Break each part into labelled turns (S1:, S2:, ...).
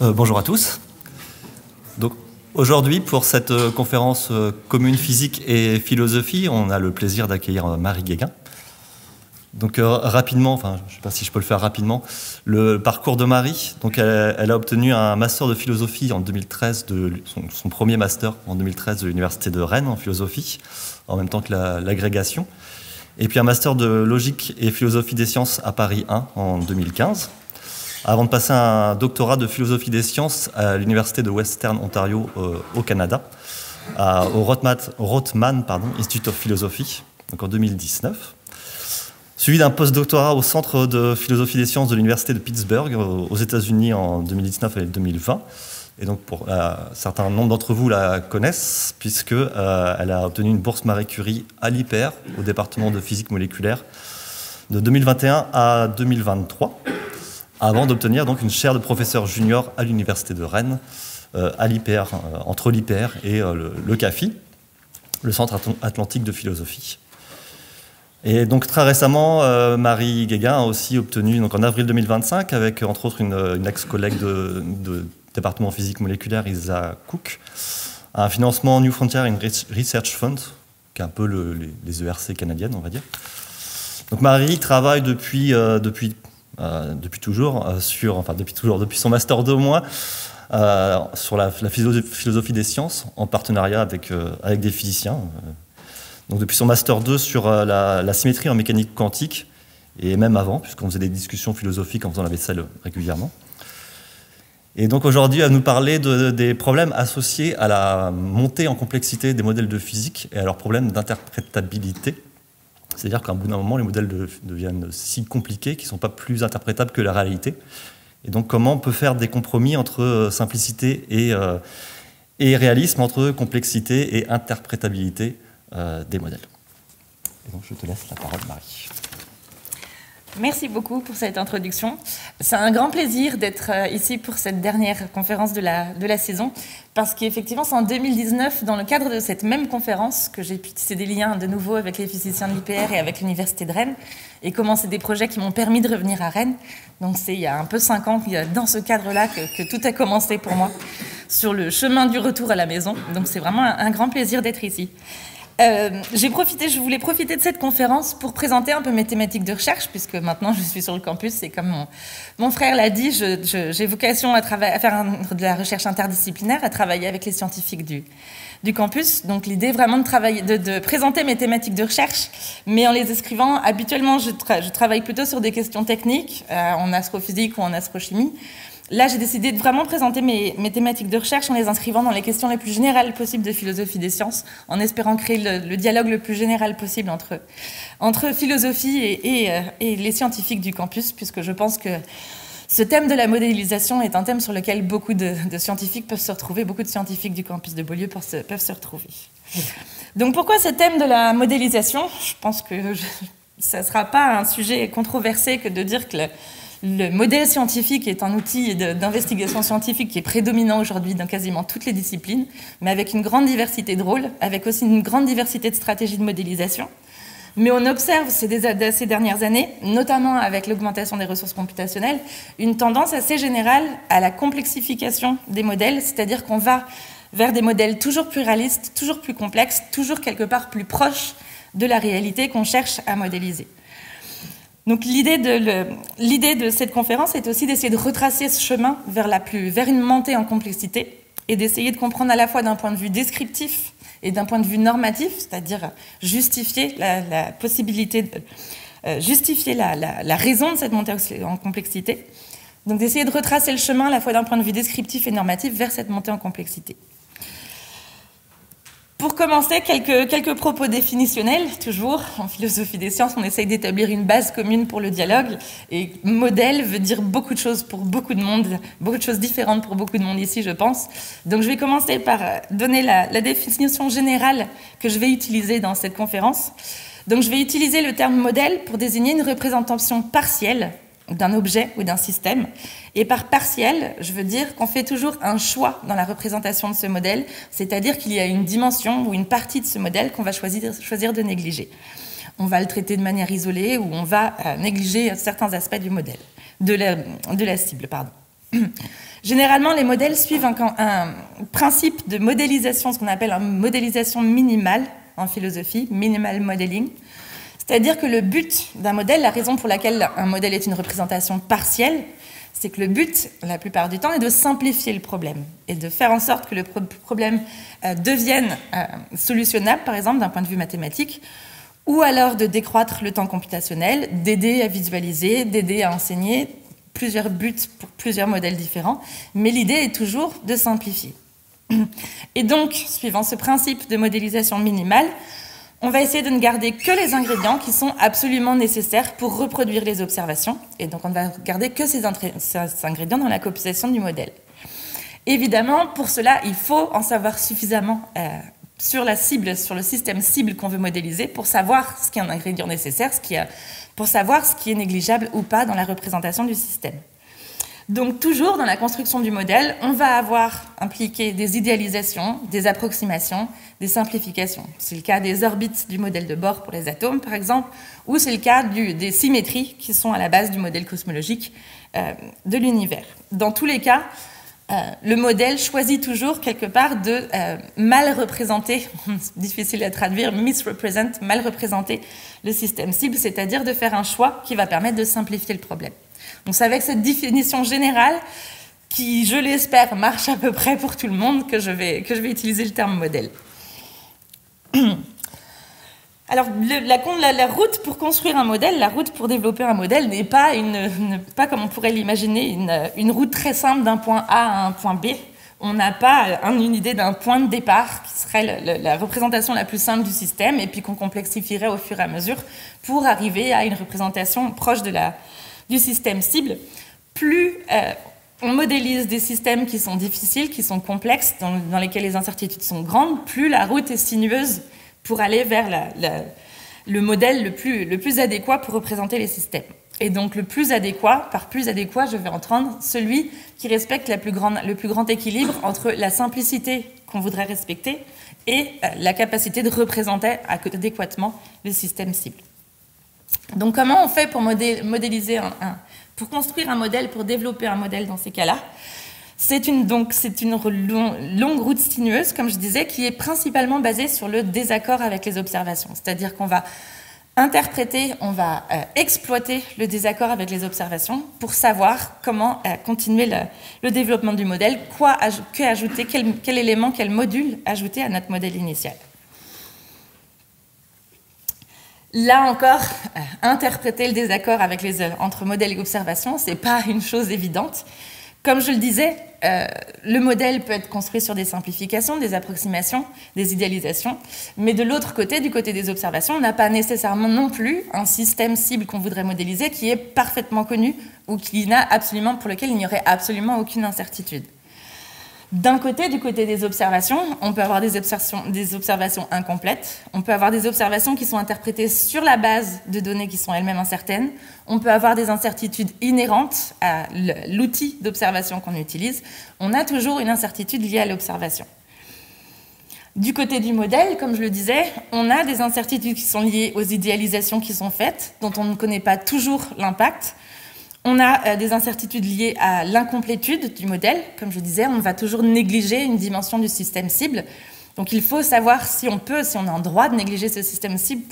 S1: Bonjour à tous. Donc, aujourd'hui, pour cette conférence commune physique et philosophie, on a le plaisir d'accueillir Marie Guéguin. Donc, rapidement, enfin, je ne sais pas si je peux le faire rapidement, le parcours de Marie. Donc, elle a obtenu un master de philosophie en 2013, son premier master en 2013 de l'Université de Rennes en philosophie, en même temps que l'agrégation. Et puis un master de logique et philosophie des sciences à Paris 1 en 2015. Avant de passer un doctorat de philosophie des sciences à l'Université de Western Ontario au Canada, au Rotman Institute of Philosophy, donc en 2019. Suivi d'un post-doctorat au Centre de philosophie des sciences de l'Université de Pittsburgh aux États-Unis en 2019 et 2020. Et donc, un certain nombre d'entre vous la connaissent, puisqu'elle a obtenu une bourse Marie Curie à l'IPR, au département de physique moléculaire, de 2021 à 2023. Avant d'obtenir donc une chaire de professeur junior à l'Université de Rennes, à l'IPR, entre l'IPR et le CAPHI, le Centre Atlantique de Philosophie. Et donc très récemment, Marie Guéguin a aussi obtenu, donc en avril 2025, avec entre autres une ex-collègue de département physique moléculaire, Isa Cook, un financement New Frontier Research Fund, qui est un peu les ERC canadiennes, on va dire. Donc Marie travaille depuis son master 2 au moins, sur la philosophie des sciences, en partenariat avec des physiciens. Donc depuis son master 2 sur la symétrie en mécanique quantique, et même avant, puisqu'on faisait des discussions philosophiques en faisant la vaisselle régulièrement. Et donc aujourd'hui, à nous parler des problèmes associés à la montée en complexité des modèles de physique et à leurs problèmes d'interprétabilité. C'est-à-dire qu'à un bout d'un moment, les modèles deviennent si compliqués qu'ils ne sont pas plus interprétables que la réalité. Et donc, comment on peut faire des compromis entre simplicité et réalisme, entre complexité et interprétabilité des modèles. Et donc, je te laisse la parole, Marie.
S2: Merci beaucoup pour cette introduction. C'est un grand plaisir d'être ici pour cette dernière conférence de la saison, parce qu'effectivement, c'est en 2019, dans le cadre de cette même conférence, que j'ai pu tisser des liens de nouveau avec les physiciens de l'IPR et avec l'Université de Rennes, et commencer des projets qui m'ont permis de revenir à Rennes. Donc c'est il y a un peu 5 ans, dans ce cadre-là, que tout a commencé pour moi, sur le chemin du retour à la maison. Donc c'est vraiment un grand plaisir d'être ici. Je voulais profiter de cette conférence pour présenter un peu mes thématiques de recherche, puisque maintenant je suis sur le campus et comme mon frère l'a dit, j'ai vocation à faire de la recherche interdisciplinaire, à travailler avec les scientifiques du campus. Donc l'idée est vraiment de présenter mes thématiques de recherche, mais en les inscrivant. Habituellement, je travaille plutôt sur des questions techniques, en astrophysique ou en astrochimie. Là, j'ai décidé de vraiment présenter mes thématiques de recherche en les inscrivant dans les questions les plus générales possibles de philosophie des sciences, en espérant créer le dialogue le plus général possible entre philosophie et les scientifiques du campus, puisque je pense que ce thème de la modélisation est un thème sur lequel beaucoup de scientifiques peuvent se retrouver, beaucoup de scientifiques du campus de Beaulieu peuvent se retrouver. Donc pourquoi ce thème de la modélisation ? Je pense que ça ne sera pas un sujet controversé que de dire que le modèle scientifique est un outil d'investigation scientifique qui est prédominant aujourd'hui dans quasiment toutes les disciplines, mais avec une grande diversité de rôles, avec aussi une grande diversité de stratégies de modélisation. Mais on observe ces dernières années, notamment avec l'augmentation des ressources computationnelles, une tendance assez générale à la complexification des modèles, c'est-à-dire qu'on va vers des modèles toujours plus réalistes, toujours plus complexes, toujours quelque part plus proches de la réalité qu'on cherche à modéliser. Donc l'idée de cette conférence est aussi d'essayer de retracer ce chemin vers une montée en complexité et d'essayer de comprendre à la fois d'un point de vue descriptif et d'un point de vue normatif, c'est-à-dire justifier la possibilité, justifier la raison de cette montée en complexité. Donc d'essayer de retracer le chemin à la fois d'un point de vue descriptif et normatif vers cette montée en complexité. Pour commencer, quelques propos définitionnels. Toujours, en philosophie des sciences, on essaye d'établir une base commune pour le dialogue. Et modèle veut dire beaucoup de choses pour beaucoup de monde, beaucoup de choses différentes pour beaucoup de monde ici, je pense. Donc je vais commencer par donner la définition générale que je vais utiliser dans cette conférence. Donc je vais utiliser le terme modèle pour désigner une représentation partielle d'un objet ou d'un système. Et par partiel, je veux dire qu'on fait toujours un choix dans la représentation de ce modèle, c'est-à-dire qu'il y a une dimension ou une partie de ce modèle qu'on va choisir de négliger. On va le traiter de manière isolée ou on va négliger certains aspects du modèle, de la cible, pardon. Généralement, les modèles suivent un principe de modélisation, ce qu'on appelle une modélisation minimale en philosophie, minimal modeling. C'est-à-dire que le but d'un modèle, la raison pour laquelle un modèle est une représentation partielle, c'est que le but, la plupart du temps, est de simplifier le problème et de faire en sorte que le problème devienne solutionnable, par exemple, d'un point de vue mathématique, ou alors de décroître le temps computationnel, d'aider à visualiser, d'aider à enseigner, plusieurs buts pour plusieurs modèles différents, mais l'idée est toujours de simplifier. Et donc, suivant ce principe de modélisation minimale, on va essayer de ne garder que les ingrédients qui sont absolument nécessaires pour reproduire les observations. Et donc, on va garder que ces ingrédients dans la composition du modèle. Évidemment, pour cela, il faut en savoir suffisamment sur la cible, sur le système cible qu'on veut modéliser pour savoir ce qui est un ingrédient nécessaire, pour savoir ce qui est négligeable ou pas dans la représentation du système. Donc toujours dans la construction du modèle, on va avoir impliqué des idéalisations, des approximations, des simplifications. C'est le cas des orbites du modèle de Bohr pour les atomes, par exemple, ou c'est le cas des symétries qui sont à la base du modèle cosmologique de l'univers. Dans tous les cas, le modèle choisit toujours quelque part de mal représenter, difficile à traduire, misrepresent, mal représenter le système cible, c'est-à-dire de faire un choix qui va permettre de simplifier le problème. Donc c'est avec cette définition générale qui, je l'espère, marche à peu près pour tout le monde que je vais utiliser le terme modèle. Alors, la route pour construire un modèle, la route pour développer un modèle n'est pas, pas comme on pourrait l'imaginer, une route très simple d'un point A à un point B. On n'a pas une idée d'un point de départ qui serait la représentation la plus simple du système et puis qu'on complexifierait au fur et à mesure pour arriver à une représentation proche du système cible. Plus on modélise des systèmes qui sont difficiles, qui sont complexes, dans lesquels les incertitudes sont grandes, plus la route est sinueuse pour aller vers le modèle le plus adéquat pour représenter les systèmes. Et donc le plus adéquat, par plus adéquat, je vais entendre celui qui respecte le plus grand équilibre entre la simplicité qu'on voudrait respecter et la capacité de représenter adéquatement le système cible. Donc comment on fait pour modéliser pour construire un modèle, pour développer un modèle dans ces cas-là? C'est une longue route sinueuse, comme je disais, qui est principalement basée sur le désaccord avec les observations. C'est-à-dire qu'on va interpréter, on va exploiter le désaccord avec les observations pour savoir comment continuer le développement du modèle, quel élément, quel module ajouter à notre modèle initial. Là encore, interpréter le désaccord entre modèle et observation, ce n'est pas une chose évidente. Comme je le disais, le modèle peut être construit sur des simplifications, des approximations, des idéalisations, mais de l'autre côté, du côté des observations, on n'a pas nécessairement non plus un système cible qu'on voudrait modéliser qui est parfaitement connu ou pour lequel il n'y aurait absolument aucune incertitude. D'un côté, du côté des observations, on peut avoir des observations incomplètes, on peut avoir des observations qui sont interprétées sur la base de données qui sont elles-mêmes incertaines, on peut avoir des incertitudes inhérentes à l'outil d'observation qu'on utilise, on a toujours une incertitude liée à l'observation. Du côté du modèle, comme je le disais, on a des incertitudes qui sont liées aux idéalisations qui sont faites, dont on ne connaît pas toujours l'impact. On a des incertitudes liées à l'incomplétude du modèle. Comme je disais, on va toujours négliger une dimension du système cible. Donc il faut savoir si on a un droit de négliger ce système cible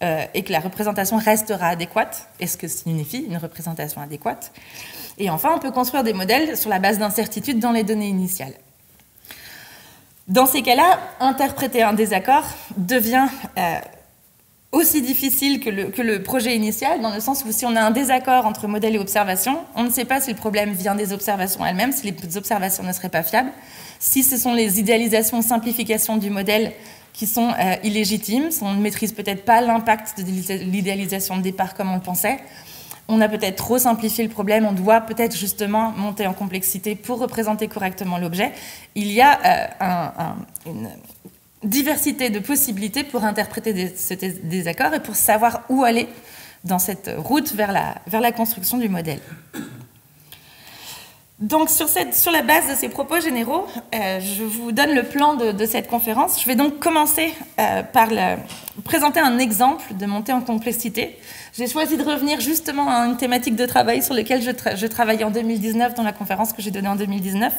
S2: et que la représentation restera adéquate. Et ce que signifie une représentation adéquate. Et enfin, on peut construire des modèles sur la base d'incertitudes dans les données initiales. Dans ces cas-là, interpréter un désaccord devient aussi difficile que le projet initial, dans le sens où si on a un désaccord entre modèle et observation, on ne sait pas si le problème vient des observations elles-mêmes, si les observations ne seraient pas fiables, si ce sont les idéalisations, simplifications du modèle qui sont illégitimes, si on ne maîtrise peut-être pas l'impact de l'idéalisation de départ comme on le pensait, on a peut-être trop simplifié le problème, on doit peut-être justement monter en complexité pour représenter correctement l'objet. Il y a une diversité de possibilités pour interpréter ce désaccord et pour savoir où aller dans cette route vers la construction du modèle. Donc sur la base de ces propos généraux, je vous donne le plan de cette conférence. Je vais donc commencer présenter un exemple de montée en complexité. J'ai choisi de revenir justement à une thématique de travail sur laquelle je travaillais en 2019 dans la conférence que j'ai donnée en 2019,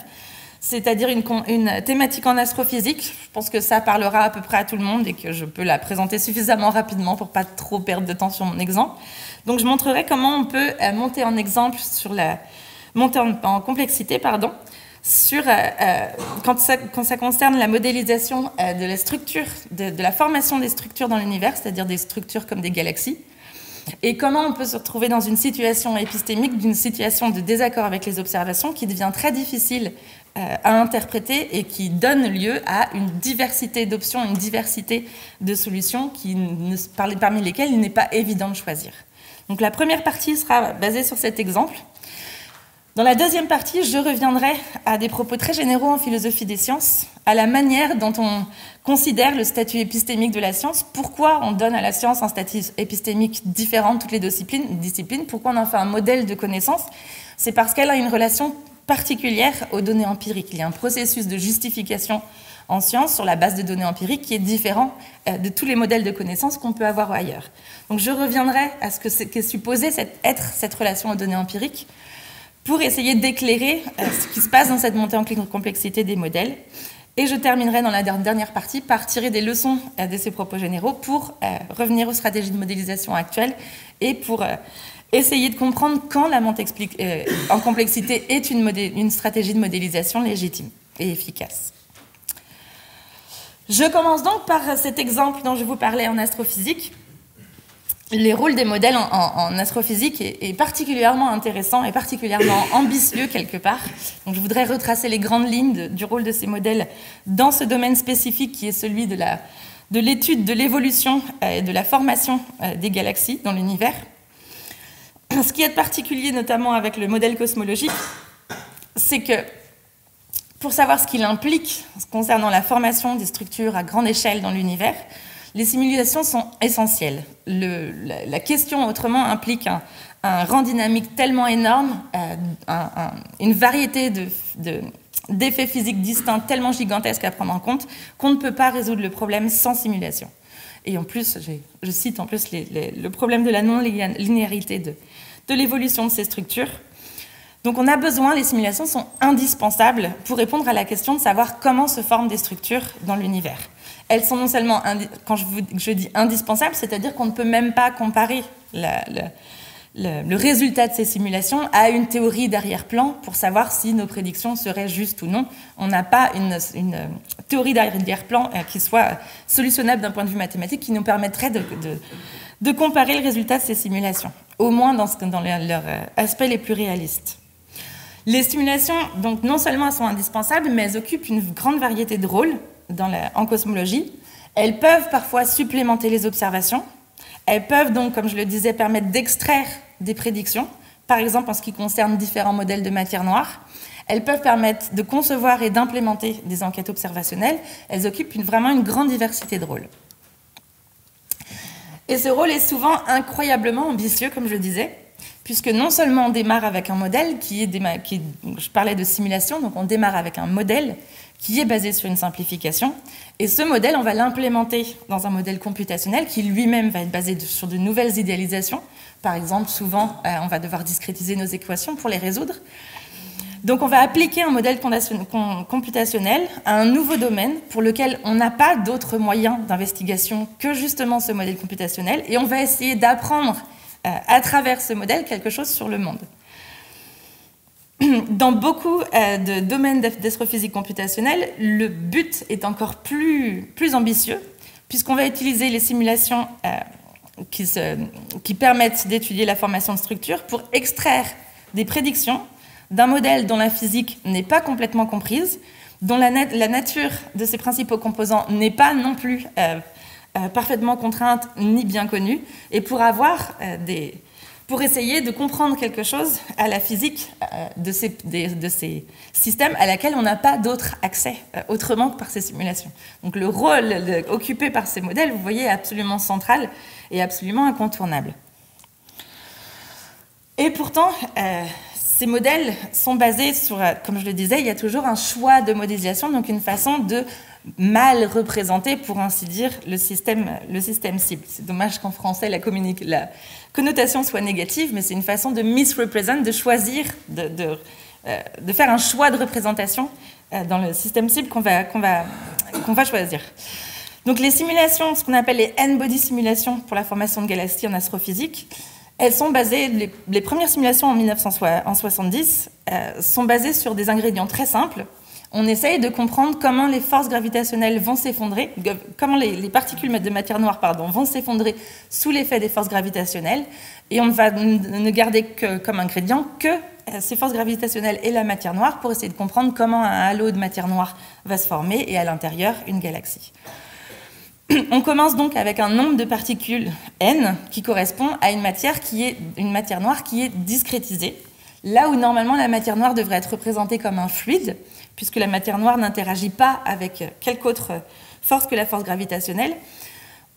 S2: c'est-à-dire une thématique en astrophysique. Je pense que ça parlera à peu près à tout le monde et que je peux la présenter suffisamment rapidement pour pas trop perdre de temps sur mon exemple. Donc je montrerai comment on peut monter en exemple sur la montée en complexité, sur, quand ça concerne la modélisation de la structure, de la formation des structures dans l'univers, c'est-à-dire des structures comme des galaxies, et comment on peut se retrouver dans une situation épistémique, d'une situation de désaccord avec les observations qui devient très difficile à interpréter et qui donne lieu à une diversité d'options, une diversité de solutions parmi lesquelles il n'est pas évident de choisir. Donc la première partie sera basée sur cet exemple. Dans la deuxième partie, je reviendrai à des propos très généraux en philosophie des sciences, à la manière dont on considère le statut épistémique de la science, pourquoi on donne à la science un statut épistémique différent de toutes les disciplines, pourquoi on en fait un modèle de connaissance. C'est parce qu'elle a une relation particulière aux données empiriques. Il y a un processus de justification en science sur la base de données empiriques qui est différent de tous les modèles de connaissance qu'on peut avoir ailleurs. Donc je reviendrai à ce qu'est supposé être cette relation aux données empiriques, pour essayer d'éclairer ce qui se passe dans cette montée en complexité des modèles. Et je terminerai dans la dernière partie par tirer des leçons de ces propos généraux pour revenir aux stratégies de modélisation actuelles et pour essayer de comprendre quand la montée en complexité est une stratégie de modélisation légitime et efficace. Je commence donc par cet exemple dont je vous parlais en astrophysique. Les rôles des modèles en astrophysique est particulièrement intéressant et particulièrement ambitieux quelque part. Donc je voudrais retracer les grandes lignes du rôle de ces modèles dans ce domaine spécifique qui est celui de l'étude de l'évolution et de la formation des galaxies dans l'univers. Ce qui est particulier notamment avec le modèle cosmologique, c'est que pour savoir ce qu'il implique concernant la formation des structures à grande échelle dans l'univers, les simulations sont essentielles. La question autrement implique un rang dynamique tellement énorme, une variété d'effets physiques distincts tellement gigantesques à prendre en compte qu'on ne peut pas résoudre le problème sans simulation. Et en plus, je cite en plus le problème de la non-linéarité de l'évolution de ces structures. Donc on a besoin, les simulations sont indispensables pour répondre à la question de savoir comment se forment des structures dans l'univers. Elles sont non seulement, quand je dis indispensables, c'est-à-dire qu'on ne peut même pas comparer le résultat de ces simulations à une théorie d'arrière-plan pour savoir si nos prédictions seraient justes ou non. On n'a pas une théorie d'arrière-plan qui soit solutionnable d'un point de vue mathématique qui nous permettrait de comparer le résultat de ces simulations, au moins dans leurs aspects les plus réalistes. Les simulations, donc, non seulement elles sont indispensables, mais elles occupent une grande variété de rôles en cosmologie. Elles peuvent parfois supplémenter les observations. Elles peuvent donc, comme je le disais, permettre d'extraire des prédictions, par exemple en ce qui concerne différents modèles de matière noire. Elles peuvent permettre de concevoir et d'implémenter des enquêtes observationnelles. Elles occupent vraiment une grande diversité de rôles. Et ce rôle est souvent incroyablement ambitieux, comme je le disais, puisque non seulement on démarre avec un modèle je parlais de simulation, donc on démarre avec un modèle qui est basé sur une simplification, et ce modèle, on va l'implémenter dans un modèle computationnel qui lui-même va être basé sur de nouvelles idéalisations. Par exemple, souvent, on va devoir discrétiser nos équations pour les résoudre. Donc on va appliquer un modèle computationnel à un nouveau domaine pour lequel on n'a pas d'autres moyens d'investigation que justement ce modèle computationnel, et on va essayer d'apprendre à travers ce modèle quelque chose sur le monde. Dans beaucoup de domaines d'astrophysique computationnelle, le but est encore plus ambitieux, puisqu'on va utiliser les simulations qui permettent d'étudier la formation de structures pour extraire des prédictions d'un modèle dont la physique n'est pas complètement comprise, dont la nature de ses principaux composants n'est pas non plus parfaitement contrainte ni bien connue, et pour essayer de comprendre quelque chose à la physique de ces systèmes à laquelle on n'a pas d'autre accès autrement que par ces simulations. Donc le rôle occupé par ces modèles, vous voyez, est absolument central et absolument incontournable. Et pourtant, ces modèles sont basés sur, comme je le disais, il y a toujours un choix de modélisation, donc une façon de mal représenté, pour ainsi dire, le système cible. C'est dommage qu'en français, la connotation soit négative, mais c'est une façon de misrepresent, de choisir, de faire un choix de représentation dans le système cible qu'on va choisir. Donc les simulations, ce qu'on appelle les N-body simulations pour la formation de galaxies en astrophysique, elles sont basées, les premières simulations en 1970 sont basées sur des ingrédients très simples. On essaye de comprendre comment les forces gravitationnelles vont s'effondrer, comment les particules de matière noire vont s'effondrer sous l'effet des forces gravitationnelles, et on va ne garder comme ingrédient que ces forces gravitationnelles et la matière noire pour essayer de comprendre comment un halo de matière noire va se former et à l'intérieur une galaxie. On commence donc avec un nombre de particules n qui correspond à une matière noire qui est discrétisée, là où normalement la matière noire devrait être représentée comme un fluide, puisque la matière noire n'interagit pas avec quelque autre force que la force gravitationnelle.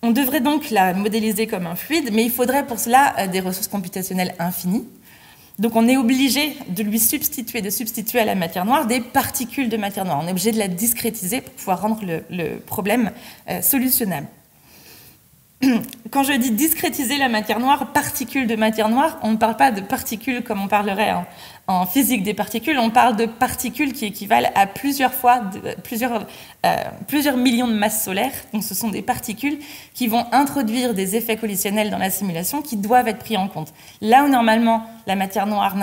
S2: On devrait donc la modéliser comme un fluide, mais il faudrait pour cela des ressources computationnelles infinies. Donc on est obligé de substituer à la matière noire des particules de matière noire. On est obligé de la discrétiser pour pouvoir rendre le problème solutionnable. Quand je dis discrétiser la matière noire, particules de matière noire, on ne parle pas de particules comme on parlerait en physique des particules, on parle de particules qui équivalent à plusieurs millions de masses solaires. Donc ce sont des particules qui vont introduire des effets collisionnels dans la simulation qui doivent être pris en compte. Là où normalement la matière noire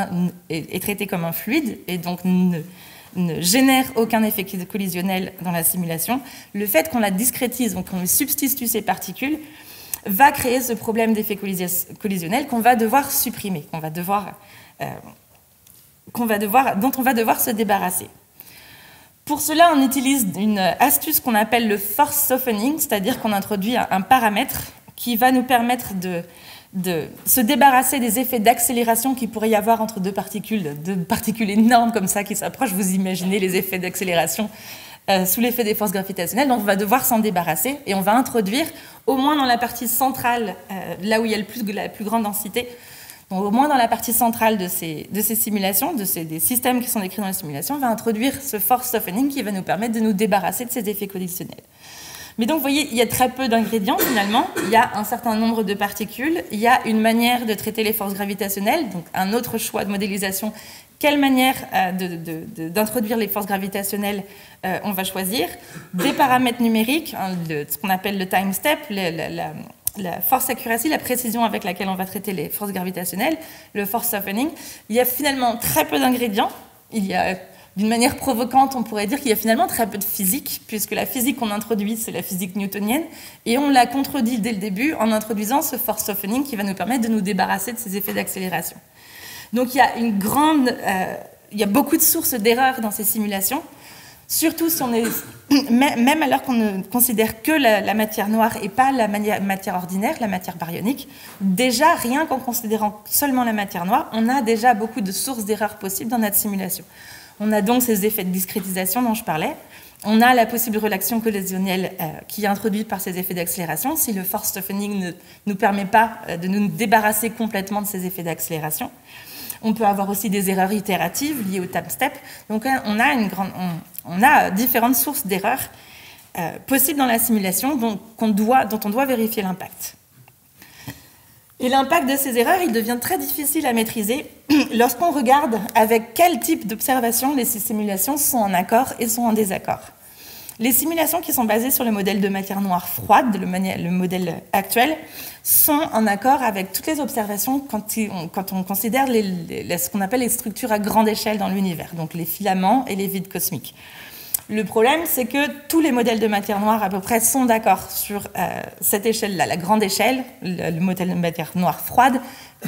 S2: est traitée comme un fluide et donc ne génère aucun effet collisionnel dans la simulation, le fait qu'on la discrétise, donc qu'on lui substitue ces particules, va créer ce problème d'effet collisionnel qu'on va devoir supprimer, dont on va devoir se débarrasser. Pour cela, on utilise une astuce qu'on appelle le force softening, c'est-à-dire qu'on introduit un paramètre qui va nous permettre de se débarrasser des effets d'accélération qu'il pourrait y avoir entre deux particules énormes comme ça qui s'approchent. Vous imaginez les effets d'accélération sous l'effet des forces gravitationnelles. Donc on va devoir s'en débarrasser et on va introduire, au moins dans la partie centrale, là où il y a la plus grande densité, donc au moins dans la partie centrale de ces simulations, des systèmes qui sont décrits dans les simulations, on va introduire ce force softening qui va nous permettre de nous débarrasser de ces effets collisionnels. Mais donc, vous voyez, il y a très peu d'ingrédients, finalement. Il y a un certain nombre de particules. Il y a une manière de traiter les forces gravitationnelles, donc un autre choix de modélisation. Quelle manière d'introduire les forces gravitationnelles on va choisir? Des paramètres numériques, ce qu'on appelle le time step, la force accuracy, la précision avec laquelle on va traiter les forces gravitationnelles, le force softening. Il y a finalement très peu d'ingrédients. Il y a... D'une manière provocante, on pourrait dire qu'il y a finalement très peu de physique, puisque la physique qu'on introduit, c'est la physique newtonienne, et on l'a contredit dès le début en introduisant ce force softening qui va nous permettre de nous débarrasser de ces effets d'accélération. Donc il y a beaucoup de sources d'erreurs dans ces simulations, surtout si on est, même alors qu'on ne considère que la matière noire et pas la matière ordinaire, la matière baryonique. Déjà, rien qu'en considérant seulement la matière noire, on a déjà beaucoup de sources d'erreurs possibles dans notre simulation. On a donc ces effets de discrétisation dont je parlais. On a la possible relation collisionnelle qui est introduite par ces effets d'accélération si le force softening ne nous permet pas de nous débarrasser complètement de ces effets d'accélération. On peut avoir aussi des erreurs itératives liées au time step. Donc on a différentes sources d'erreurs possibles dans la simulation dont on doit vérifier l'impact. Et l'impact de ces erreurs, il devient très difficile à maîtriser lorsqu'on regarde avec quel type d'observation les simulations sont en accord et sont en désaccord. Les simulations qui sont basées sur le modèle de matière noire froide, le modèle actuel, sont en accord avec toutes les observations quand on considère ce qu'on appelle les structures à grande échelle dans l'univers, donc les filaments et les vides cosmiques. Le problème, c'est que tous les modèles de matière noire à peu près sont d'accord sur cette échelle-là, la grande échelle, le modèle de matière noire froide,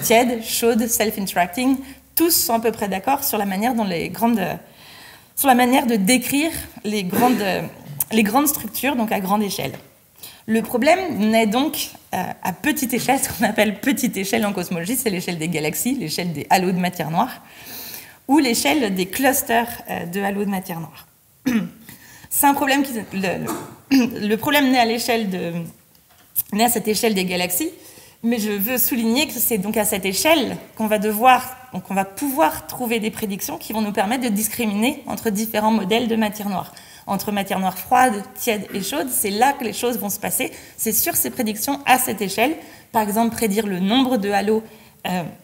S2: tiède, chaude, self-interacting, tous sont à peu près d'accord sur la manière de décrire les grandes structures, donc à grande échelle. Le problème naît donc à petite échelle, ce qu'on appelle petite échelle en cosmologie, c'est l'échelle des galaxies, l'échelle des halos de matière noire, ou l'échelle des clusters de halos de matière noire. C'est un problème le problème naît à cette échelle des galaxies, mais je veux souligner que c'est donc à cette échelle qu'on va pouvoir trouver des prédictions qui vont nous permettre de discriminer entre différents modèles de matière noire. entre matière noire froide, tiède et chaude, c'est là que les choses vont se passer. C'est sur ces prédictions à cette échelle. Par exemple, prédire le nombre de halos,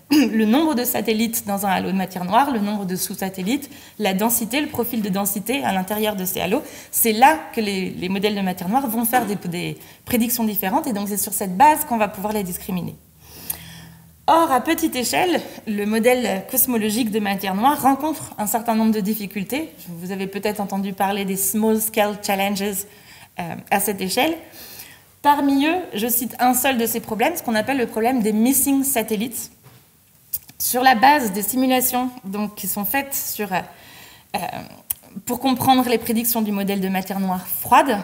S2: le nombre de satellites dans un halo de matière noire, le nombre de sous-satellites, la densité, le profil de densité à l'intérieur de ces halos. C'est là que les modèles de matière noire vont faire des prédictions différentes, et donc c'est sur cette base qu'on va pouvoir les discriminer. Or, à petite échelle, le modèle cosmologique de matière noire rencontre un certain nombre de difficultés. Vous avez peut-être entendu parler des small scale challenges à cette échelle. Parmi eux, je cite un seul de ces problèmes, ce qu'on appelle le problème des missing satellites. Sur la base des simulations donc, qui sont faites pour comprendre les prédictions du modèle de matière noire froide,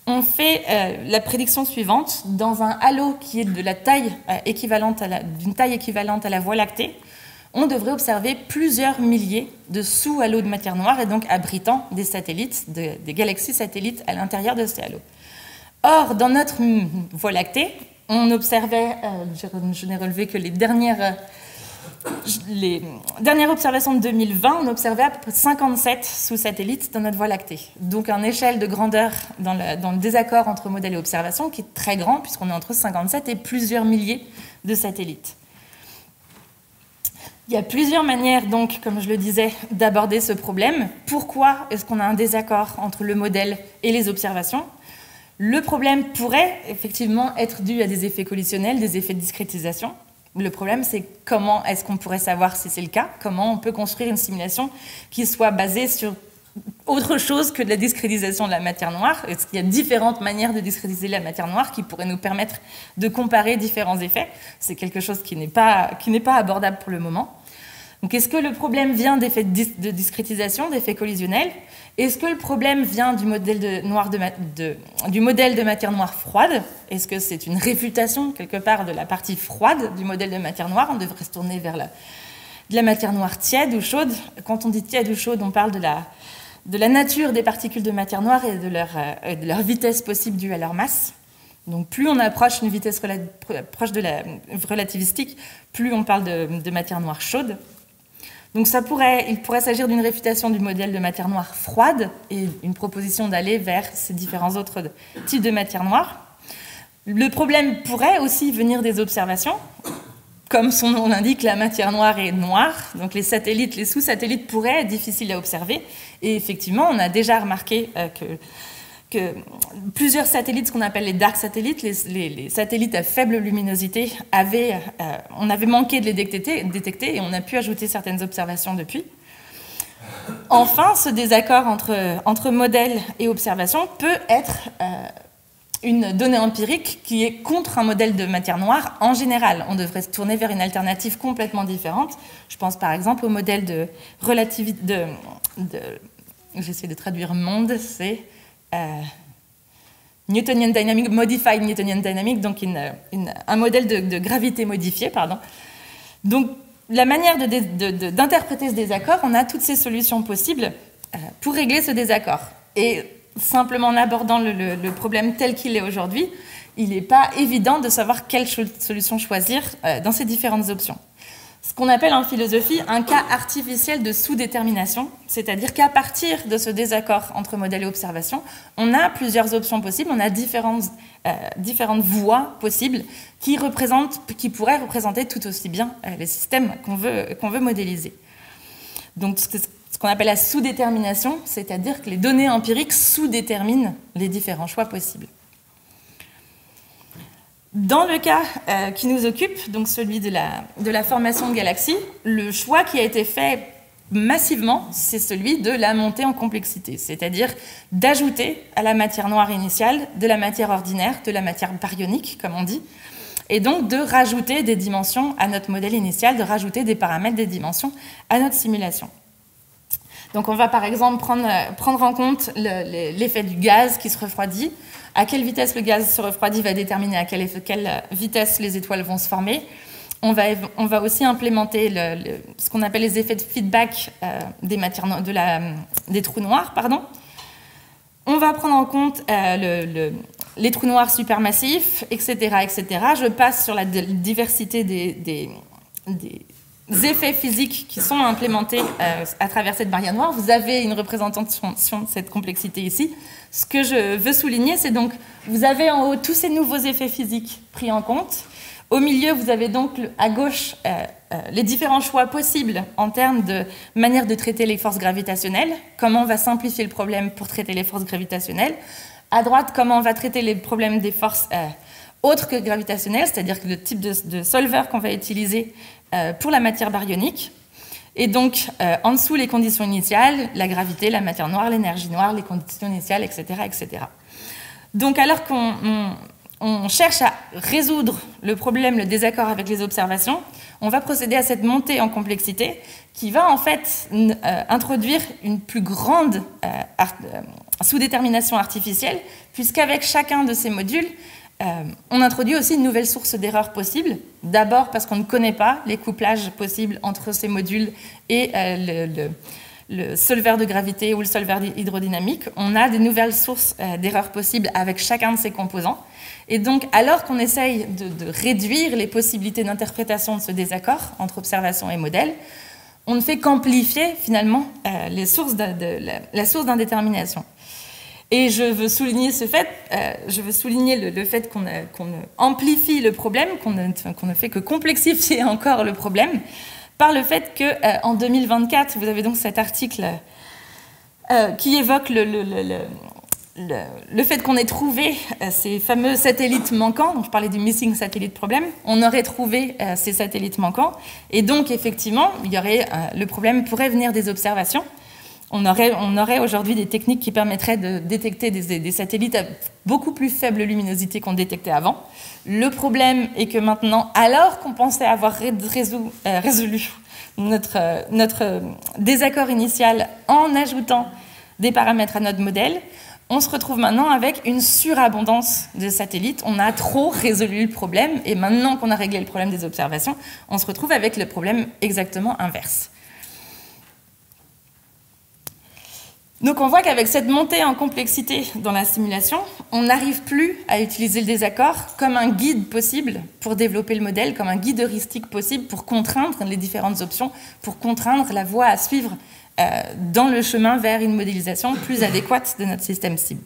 S2: on fait la prédiction suivante. Dans un halo qui est de la taille d'une taille équivalente à la Voie lactée, on devrait observer plusieurs milliers de sous-halos de matière noire, et donc abritant des satellites, des galaxies satellites à l'intérieur de ces halos. Or, dans notre Voie lactée, on observait, je n'ai relevé que les dernières observations de 2020, on observait à peu près 57 sous-satellites dans notre Voie lactée. Donc, une échelle de grandeur dans le désaccord entre modèle et observation qui est très grand, puisqu'on est entre 57 et plusieurs milliers de satellites. Il y a plusieurs manières, donc, comme je le disais, d'aborder ce problème. Pourquoi est-ce qu'on a un désaccord entre le modèle et les observations ? Le problème pourrait effectivement être dû à des effets collisionnels, des effets de discrétisation. Le problème, c'est comment est-ce qu'on pourrait savoir si c'est le cas, comment on peut construire une simulation qui soit basée sur autre chose que de la discrétisation de la matière noire. Est-ce qu'il y a différentes manières de discrétiser la matière noire qui pourraient nous permettre de comparer différents effets? C'est quelque chose qui n'est pas abordable pour le moment. Donc, est-ce que le problème vient d'effets de discrétisation, d'effets collisionnels? Est-ce que le problème vient du modèle de matière noire froide? Est-ce que c'est une réfutation, quelque part, de la partie froide du modèle de matière noire? On devrait se tourner vers de la matière noire tiède ou chaude. Quand on dit tiède ou chaude, on parle de la nature des particules de matière noire et de leur vitesse possible due à leur masse. Donc, plus on approche une vitesse proche de la relativistique, plus on parle de matière noire chaude. Donc il pourrait s'agir d'une réfutation du modèle de matière noire froide et une proposition d'aller vers ces différents autres types de matière noire. Le problème pourrait aussi venir des observations. Comme son nom l'indique, la matière noire est noire, donc les sous-satellites pourraient être difficiles à observer. Et effectivement, on a déjà remarqué que plusieurs satellites, ce qu'on appelle les dark satellites, les satellites à faible luminosité, on avait manqué de les détecter et on a pu ajouter certaines observations depuis. Enfin, ce désaccord entre modèle et observation peut être une donnée empirique qui est contre un modèle de matière noire en général. On devrait se tourner vers une alternative complètement différente. Je pense par exemple au modèle de relativité j'essaie de traduire monde, c'est Newtonian Dynamic, Modified Newtonian Dynamic, donc un modèle de gravité modifié, pardon. Donc, la manière d'interpréter ce désaccord, on a toutes ces solutions possibles pour régler ce désaccord. Et simplement en abordant le problème tel qu'il est aujourd'hui, il n'est pas évident de savoir quelle solution choisir dans ces différentes options. Ce qu'on appelle en philosophie un cas artificiel de sous-détermination, c'est-à-dire qu'à partir de ce désaccord entre modèle et observation, on a plusieurs options possibles, on a différentes voies possibles qui pourraient représenter tout aussi bien les systèmes qu'on veut modéliser. Donc ce qu'on appelle la sous-détermination, c'est-à-dire que les données empiriques sous-déterminent les différents choix possibles. Dans le cas qui nous occupe, donc celui de la formation de galaxies, le choix qui a été fait massivement, c'est celui de la montée en complexité, c'est-à-dire d'ajouter à la matière noire initiale de la matière ordinaire, de la matière baryonique, comme on dit, et donc de rajouter des dimensions à notre modèle initial, de rajouter des paramètres, des dimensions à notre simulation. Donc on va par exemple prendre en compte l'effet du gaz qui se refroidit. À quelle vitesse le gaz se refroidit va déterminer à quelle vitesse les étoiles vont se former. On va aussi implémenter ce qu'on appelle les effets de feedback des trous noirs. Pardon. On va prendre en compte les trous noirs supermassifs, etc., etc. Je passe sur la diversité effets physiques qui sont implémentés à travers cette barrière noire. Vous avez une représentation de cette complexité ici. Ce que je veux souligner, c'est donc, vous avez en haut tous ces nouveaux effets physiques pris en compte. Au milieu, vous avez donc à gauche les différents choix possibles en termes de manière de traiter les forces gravitationnelles, comment on va simplifier le problème pour traiter les forces gravitationnelles. À droite, comment on va traiter les problèmes des forces autres que gravitationnelles, c'est-à-dire le type de solver qu'on va utiliser pour la matière baryonique. Et donc, en dessous, les conditions initiales, la gravité, la matière noire, l'énergie noire, les conditions initiales, etc. etc. Donc, alors qu'on cherche à résoudre le problème, le désaccord avec les observations, on va procéder à cette montée en complexité qui va en fait introduire une plus grande sous-détermination artificielle, puisqu'avec chacun de ces modules, on introduit aussi une nouvelle source d'erreur possible. D'abord parce qu'on ne connaît pas les couplages possibles entre ces modules et le solver de gravité ou le solver hydrodynamique. On a des nouvelles sources d'erreurs possibles avec chacun de ces composants. Et donc, alors qu'on essaye de réduire les possibilités d'interprétation de ce désaccord entre observation et modèle, on ne fait qu'amplifier finalement la source d'indétermination. Et je veux souligner ce fait, le fait qu'on amplifie le problème, qu'on ne fait que complexifier encore le problème, par le fait qu'en 2024, vous avez donc cet article qui évoque le fait qu'on ait trouvé ces fameux satellites manquants. Donc je parlais du missing satellite problem. On aurait trouvé ces satellites manquants, et donc effectivement, le problème pourrait venir des observations. On aurait aujourd'hui des techniques qui permettraient de détecter des satellites à beaucoup plus faible luminosité qu'on détectait avant. Le problème est que maintenant, alors qu'on pensait avoir résolu notre désaccord initial en ajoutant des paramètres à notre modèle, on se retrouve maintenant avec une surabondance de satellites. On a trop résolu le problème, et maintenant qu'on a réglé le problème des observations, on se retrouve avec le problème exactement inverse. Donc on voit qu'avec cette montée en complexité dans la simulation, on n'arrive plus à utiliser le désaccord comme un guide possible pour développer le modèle, comme un guide heuristique possible pour contraindre les différentes options, pour contraindre la voie à suivre dans le chemin vers une modélisation plus adéquate de notre système cible.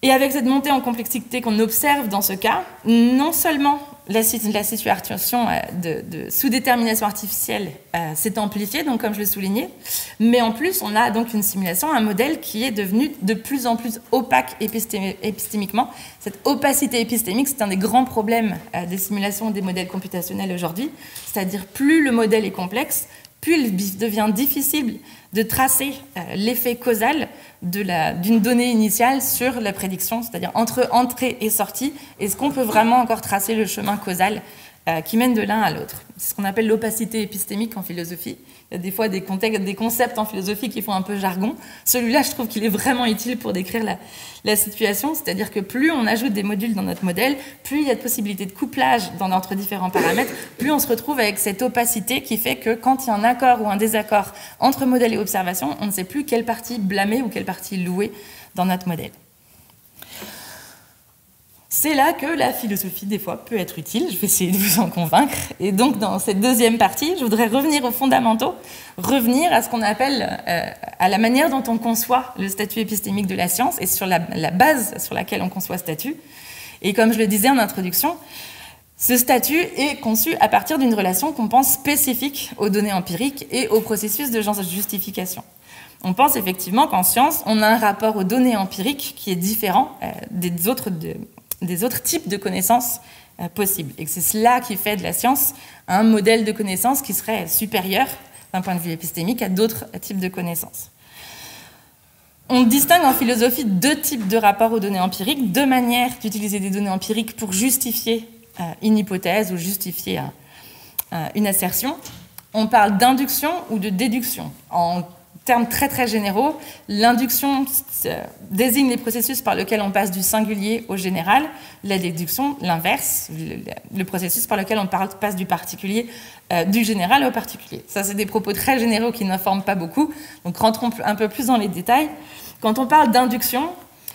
S2: Et avec cette montée en complexité qu'on observe dans ce cas, non seulement la situation de sous-détermination artificielle s'est amplifiée, donc comme je le soulignais, mais en plus, on a donc une simulation, un modèle qui est devenu de plus en plus opaque épistémiquement. Cette opacité épistémique, c'est un des grands problèmes des simulations des modèles computationnels aujourd'hui, c'est-à-dire plus le modèle est complexe, plus il devient difficile de tracer l'effet causal d'une donnée initiale sur la prédiction, c'est-à-dire entre entrée et sortie, est-ce qu'on peut vraiment encore tracer le chemin causal qui mène de l'un à l'autre. C'est ce qu'on appelle l'opacité épistémique en philosophie. Il y a des fois des concepts en philosophie qui font un peu jargon. Celui-là, je trouve qu'il est vraiment utile pour décrire la situation, c'est-à-dire que plus on ajoute des modules dans notre modèle, plus il y a de possibilités de couplage entre différents paramètres, plus on se retrouve avec cette opacité qui fait que quand il y a un accord ou un désaccord entre modèle et observation, on ne sait plus quelle partie blâmer ou quelle partie louer dans notre modèle. C'est là que la philosophie, des fois, peut être utile. Je vais essayer de vous en convaincre. Et donc, dans cette deuxième partie, je voudrais revenir aux fondamentaux, revenir à ce qu'on appelle, à la manière dont on conçoit le statut épistémique de la science et sur la base sur laquelle on conçoit ce statut. Et comme je le disais en introduction, ce statut est conçu à partir d'une relation qu'on pense spécifique aux données empiriques et au processus de justification. On pense effectivement qu'en science, on a un rapport aux données empiriques qui est différent des autres types de connaissances possibles. Et c'est cela qui fait de la science un modèle de connaissances qui serait supérieur, d'un point de vue épistémique, à d'autres types de connaissances. On distingue en philosophie deux types de rapports aux données empiriques, deux manières d'utiliser des données empiriques pour justifier une hypothèse ou justifier une assertion. On parle d'induction ou de déduction. En termes très très généraux, l'induction désigne les processus par lesquels on passe du singulier au général, la déduction, l'inverse, le processus par lequel on passe du particulier, du général au particulier. Ça, c'est des propos très généraux qui n'informent pas beaucoup, donc rentrons un peu plus dans les détails. Quand on parle d'induction,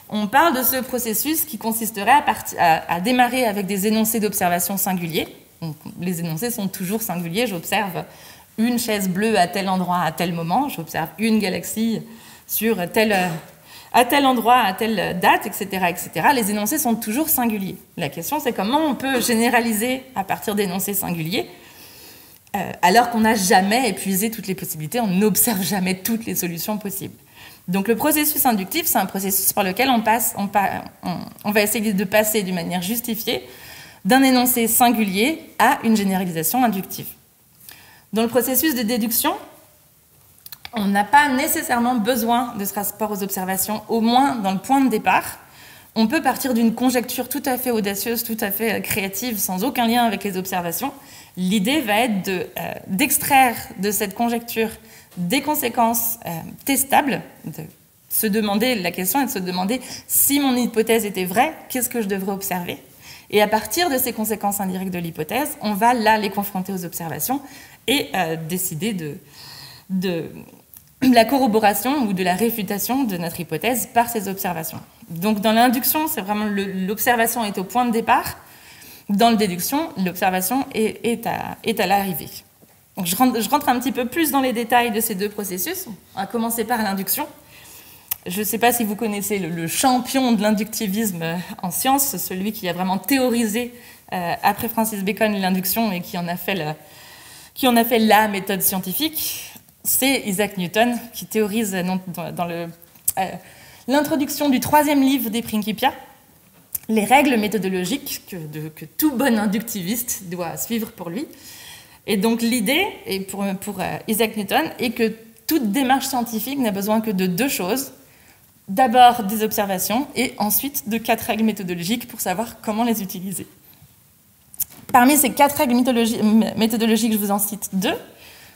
S2: on parle de ce processus qui consisterait à démarrer avec des énoncés d'observation singuliers, Les énoncés sont toujours singuliers. J'observe une chaise bleue à tel endroit, à tel moment. J'observe une galaxie à tel endroit, à telle date, etc., etc. Les énoncés sont toujours singuliers. La question, c'est comment on peut généraliser à partir d'énoncés singuliers, alors qu'on n'a jamais épuisé toutes les possibilités, on n'observe jamais toutes les solutions possibles. Donc le processus inductif, c'est un processus par lequel on va essayer de passer d'une manière justifiée d'un énoncé singulier à une généralisation inductive. Dans le processus de déduction, on n'a pas nécessairement besoin de ce rapport aux observations, au moins dans le point de départ. On peut partir d'une conjecture tout à fait audacieuse, tout à fait créative, sans aucun lien avec les observations. L'idée va être d'extraire de cette conjecture des conséquences testables, la question est de se demander si mon hypothèse était vraie, qu'est-ce que je devrais observer? Et à partir de ces conséquences indirectes de l'hypothèse, on va là les confronter aux observations et décider de la corroboration ou de la réfutation de notre hypothèse par ces observations. Donc dans l'induction, c'est vraiment l'observation est au point de départ. Dans la déduction, l'observation est à l'arrivée. Donc je rentre un petit peu plus dans les détails de ces deux processus. On va commencer par l'induction. Je ne sais pas si vous connaissez le champion de l'inductivisme en sciences, celui qui a vraiment théorisé après Francis Bacon l'induction et qui en a fait la méthode scientifique. C'est Isaac Newton qui théorise dans l'introduction du 3e livre des Principia les règles méthodologiques que tout bon inductiviste doit suivre pour lui. Et donc l'idée, pour Isaac Newton, est que toute démarche scientifique n'a besoin que de 2 choses. D'abord des observations et ensuite de 4 règles méthodologiques pour savoir comment les utiliser. Parmi ces 4 règles méthodologiques, je vous en cite 2.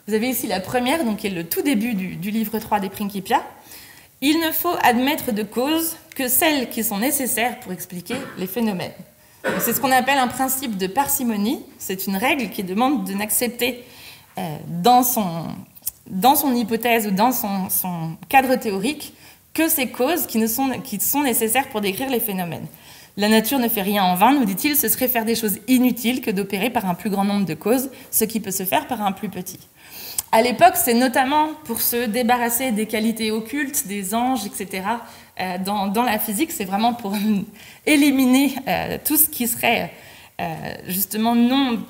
S2: Vous avez ici la première, donc, qui est le tout début du livre 3 des Principia. Il ne faut admettre de causes que celles qui sont nécessaires pour expliquer les phénomènes. C'est ce qu'on appelle un principe de parcimonie. C'est une règle qui demande de n'accepter dans son hypothèse ou dans son cadre théorique que ces causes qui sont nécessaires pour décrire les phénomènes. La nature ne fait rien en vain, nous dit-il, ce serait faire des choses inutiles que d'opérer par un plus grand nombre de causes, ce qui peut se faire par un plus petit. À l'époque, c'est notamment pour se débarrasser des qualités occultes, des anges, etc. Dans la physique, c'est vraiment pour éliminer tout ce qui serait justement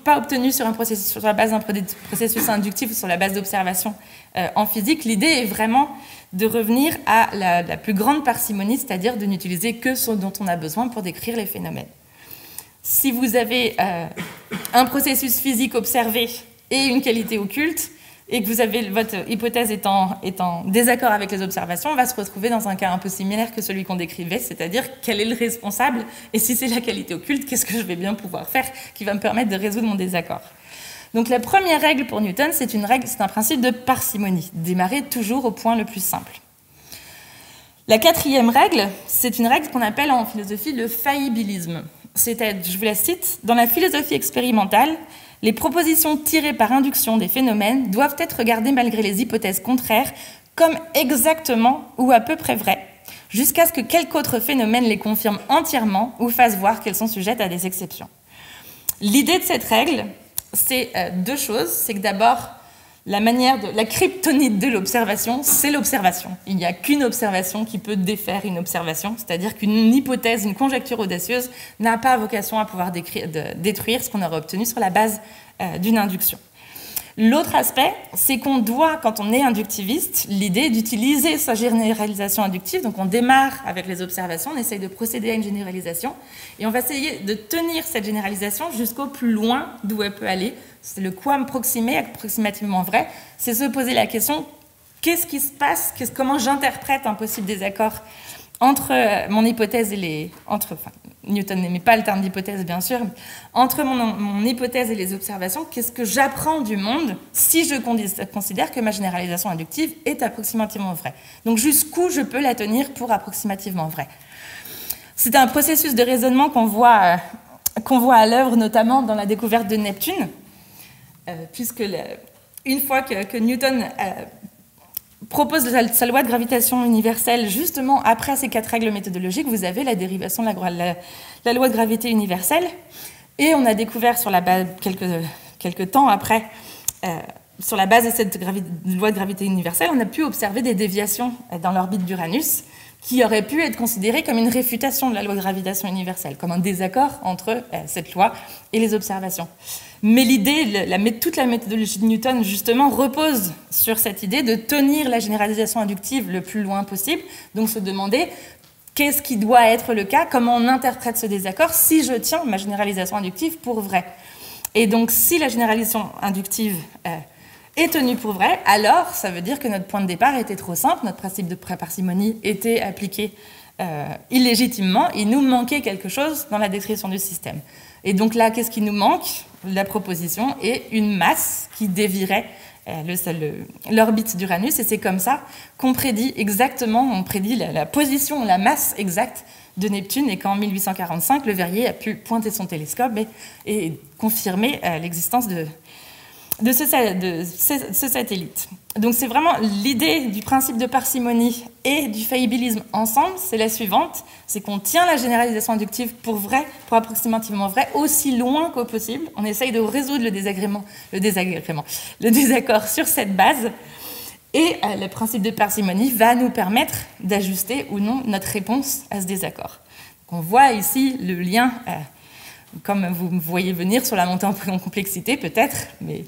S2: pas obtenu sur la base d'un processus inductif ou sur la base d'observation en physique. L'idée est vraiment de revenir à la plus grande parcimonie, c'est-à-dire de n'utiliser que ce dont on a besoin pour décrire les phénomènes. Si vous avez un processus physique observé et une qualité occulte, et que votre hypothèse est en désaccord avec les observations, on va se retrouver dans un cas un peu similaire que celui qu'on décrivait, c'est-à-dire quel est le responsable, et si c'est la qualité occulte, qu'est-ce que je vais bien pouvoir faire qui va me permettre de résoudre mon désaccord. Donc la première règle pour Newton, c'est un principe de parcimonie, démarrer toujours au point le plus simple. La 4e règle, c'est une règle qu'on appelle en philosophie le faillibilisme. Je vous la cite, dans la philosophie expérimentale, les propositions tirées par induction des phénomènes doivent être regardées malgré les hypothèses contraires comme exactement ou à peu près vraies, jusqu'à ce que quelque autre phénomène les confirme entièrement ou fasse voir qu'elles sont sujettes à des exceptions. L'idée de cette règle, c'est 2 choses. C'est que d'abord, la kryptonite de l'observation, c'est l'observation. Il n'y a qu'une observation qui peut défaire une observation, c'est-à-dire qu'une hypothèse, une conjecture audacieuse n'a pas vocation à pouvoir détruire ce qu'on aurait obtenu sur la base d'une induction. L'autre aspect, c'est qu'on doit, quand on est inductiviste, l'idée d'utiliser sa généralisation inductive, donc on démarre avec les observations, on essaye de procéder à une généralisation, et on va essayer de tenir cette généralisation jusqu'au plus loin d'où elle peut aller. C'est le quam proxime, approximativement vrai, c'est se poser la question, qu'est-ce qui se passe, comment j'interprète un possible désaccord entre mon hypothèse et Newton n'aimait pas le terme d'hypothèse, bien sûr, entre mon hypothèse et les observations, qu'est-ce que j'apprends du monde si je considère que ma généralisation inductive est approximativement vraie. Donc jusqu'où je peux la tenir pour approximativement vraie. C'est un processus de raisonnement qu'on voit à l'œuvre, notamment dans la découverte de Neptune, puisque une fois que Newton propose sa loi de gravitation universelle, justement après ces 4 règles méthodologiques, vous avez la dérivation de la loi de gravité universelle. Et on a découvert sur la base, quelques temps après, sur la base de cette loi de gravité universelle, on a pu observer des déviations dans l'orbite d'Uranus qui auraient pu être considérées comme une réfutation de la loi de gravitation universelle, comme un désaccord entre cette loi et les observations. Mais l'idée, toute la méthodologie de Newton, justement, repose sur cette idée de tenir la généralisation inductive le plus loin possible, donc se demander qu'est-ce qui doit être le cas, comment on interprète ce désaccord si je tiens ma généralisation inductive pour vraie. Et donc, si la généralisation inductive est tenue pour vraie, alors ça veut dire que notre point de départ était trop simple, notre principe de parcimonie était appliqué illégitimement, il nous manquait quelque chose dans la description du système. Et donc là, qu'est-ce qui nous manque? La proposition est une masse qui dévierait l'orbite d'Uranus, et c'est comme ça qu'on prédit exactement, on prédit la position, la masse exacte de Neptune, et qu'en 1845, Le Verrier a pu pointer son télescope et confirmer l'existence de ce satellite. Donc c'est vraiment l'idée du principe de parcimonie et du faillibilisme ensemble, c'est la suivante, c'est qu'on tient la généralisation inductive pour vrai, pour approximativement vrai, aussi loin qu'au possible. On essaye de résoudre le désaccord sur cette base, et le principe de parcimonie va nous permettre d'ajuster ou non notre réponse à ce désaccord. Donc on voit ici le lien comme vous me voyez venir sur la montée en complexité peut-être, mais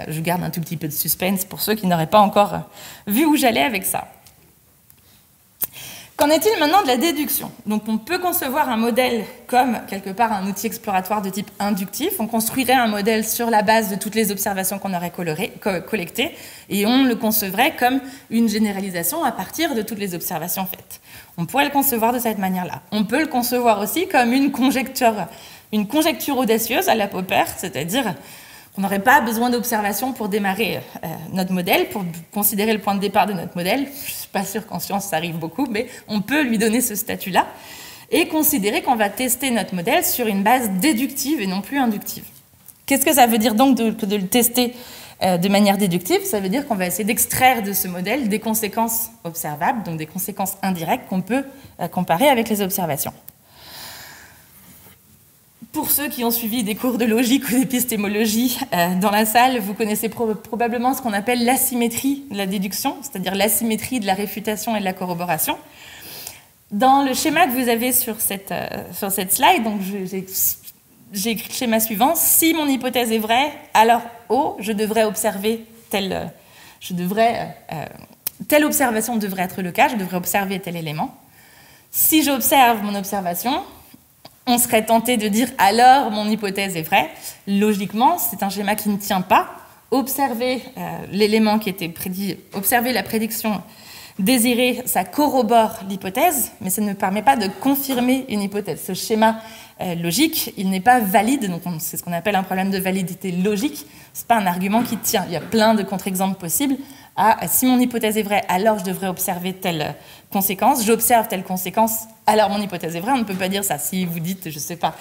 S2: je garde un tout petit peu de suspense pour ceux qui n'auraient pas encore vu où j'allais avec ça. Qu'en est-il maintenant de la déduction? Donc on peut concevoir un modèle comme quelque part un outil exploratoire de type inductif. On construirait un modèle sur la base de toutes les observations qu'on aurait collectées, et on le concevrait comme une généralisation à partir de toutes les observations faites. On pourrait le concevoir de cette manière-là. On peut le concevoir aussi comme une conjecture audacieuse à la Popper, c'est-à-dire qu'on n'aurait pas besoin d'observation pour démarrer notre modèle, pour considérer le point de départ de notre modèle. Je ne suis pas sûre qu'en science ça arrive beaucoup, mais on peut lui donner ce statut-là et considérer qu'on va tester notre modèle sur une base déductive et non plus inductive. Qu'est-ce que ça veut dire donc de le tester de manière déductive? Ça veut dire qu'on va essayer d'extraire de ce modèle des conséquences observables, donc des conséquences indirectes qu'on peut comparer avec les observations. Pour ceux qui ont suivi des cours de logique ou d'épistémologie dans la salle, vous connaissez probablement ce qu'on appelle l'asymétrie de la déduction, c'est-à-dire l'asymétrie de la réfutation et de la corroboration. Dans le schéma que vous avez sur cette slide, donc j'ai écrit le schéma suivant. Si mon hypothèse est vraie, alors O, je devrais observer telle observation devrait être le cas, je devrais observer tel élément. Si j'observe mon observation, on serait tenté de dire alors mon hypothèse est vraie. Logiquement, c'est un schéma qui ne tient pas. Observer l'élément qui était prédit, observer la prédiction désirée, ça corrobore l'hypothèse, mais ça ne permet pas de confirmer une hypothèse. Ce schéma logique, il n'est pas valide, donc c'est ce qu'on appelle un problème de validité logique. Ce n'est pas un argument qui tient. Il y a plein de contre-exemples possibles. Si mon hypothèse est vraie, alors je devrais observer telle conséquence. J'observe telle conséquence, alors mon hypothèse est vraie. On ne peut pas dire ça. Si vous dites, je ne sais pas,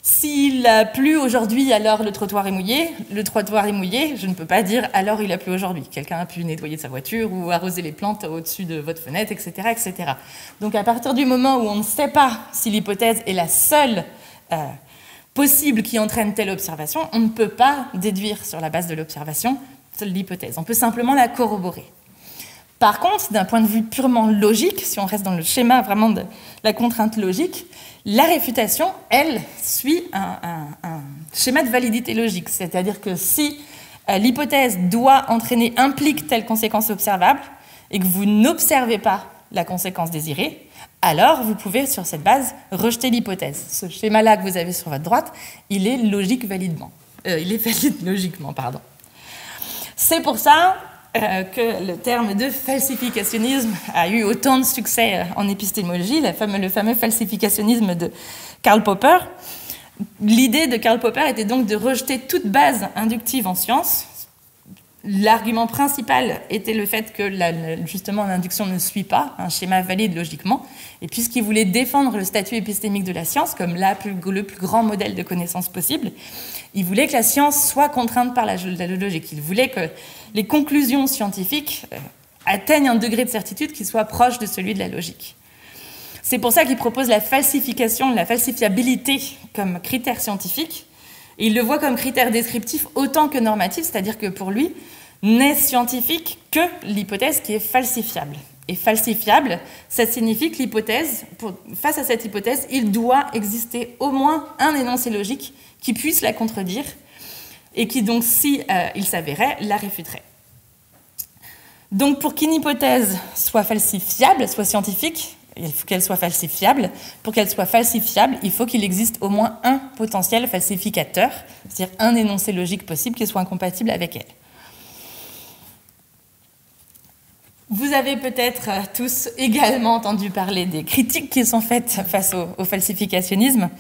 S2: s'il a plu aujourd'hui, alors le trottoir est mouillé. Le trottoir est mouillé, je ne peux pas dire, alors il a plu aujourd'hui. Quelqu'un a pu nettoyer sa voiture ou arroser les plantes au-dessus de votre fenêtre, etc., etc. Donc à partir du moment où on ne sait pas si l'hypothèse est la seule possible qui entraîne telle observation, on ne peut pas déduire sur la base de l'observation l'hypothèse. On peut simplement la corroborer. Par contre, d'un point de vue purement logique, si on reste dans le schéma vraiment de la contrainte logique, la réfutation, elle, suit un schéma de validité logique. C'est-à-dire que si l'hypothèse implique telle conséquence observable et que vous n'observez pas la conséquence désirée, alors vous pouvez, sur cette base, rejeter l'hypothèse. Ce schéma-là que vous avez sur votre droite, il est logique validement. Il est valide logiquement, pardon. C'est pour ça que le terme de falsificationnisme a eu autant de succès en épistémologie, le fameux falsificationnisme de Karl Popper. L'idée de Karl Popper était donc de rejeter toute base inductive en sciences. L'argument principal était le fait que justement l'induction ne suit pas un schéma valide logiquement, et puisqu'il voulait défendre le statut épistémique de la science comme le plus grand modèle de connaissance possible, il voulait que la science soit contrainte par la logique. Il voulait que les conclusions scientifiques atteignent un degré de certitude qui soit proche de celui de la logique. C'est pour ça qu'il propose la falsification, la falsifiabilité comme critère scientifique. Et il le voit comme critère descriptif autant que normatif, c'est-à-dire que pour lui, n'est scientifique que l'hypothèse qui est falsifiable. Et falsifiable, ça signifie que l'hypothèse, face à cette hypothèse, il doit exister au moins un énoncé logique qui puisse la contredire et qui donc, si il s'avérait, la réfuterait. Donc pour qu'une hypothèse soit falsifiable, soit scientifique, il faut qu'elle soit falsifiable. Pour qu'elle soit falsifiable, il faut qu'il existe au moins un potentiel falsificateur, c'est-à-dire un énoncé logique possible qui soit incompatible avec elle. Vous avez peut-être tous également entendu parler des critiques qui sont faites face au falsificationnisme.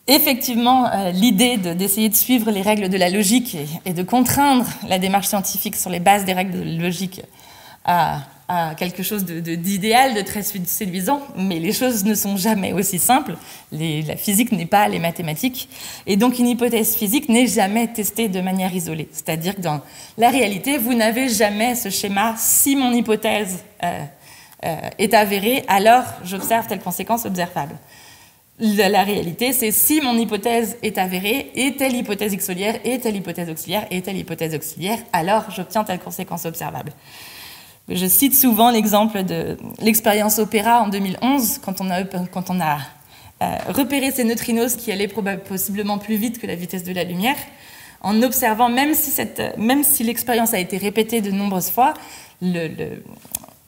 S2: Effectivement, l'idée d'essayer de suivre les règles de la logique et de contraindre la démarche scientifique sur les bases des règles de logique à quelque chose d'idéal, de très séduisant, mais les choses ne sont jamais aussi simples. La physique n'est pas les mathématiques, et donc une hypothèse physique n'est jamais testée de manière isolée. C'est-à-dire que dans la réalité, vous n'avez jamais ce schéma « si mon hypothèse est avérée, alors j'observe telle conséquence observable ». La réalité, c'est si mon hypothèse est avérée, et telle hypothèse auxiliaire, et telle hypothèse auxiliaire, et telle hypothèse auxiliaire, alors j'obtiens telle conséquence observable. Je cite souvent l'exemple de l'expérience Opéra en 2011, quand on a repéré ces neutrinos qui allaient possiblement plus vite que la vitesse de la lumière, en observant, même si l'expérience a été répétée de nombreuses fois,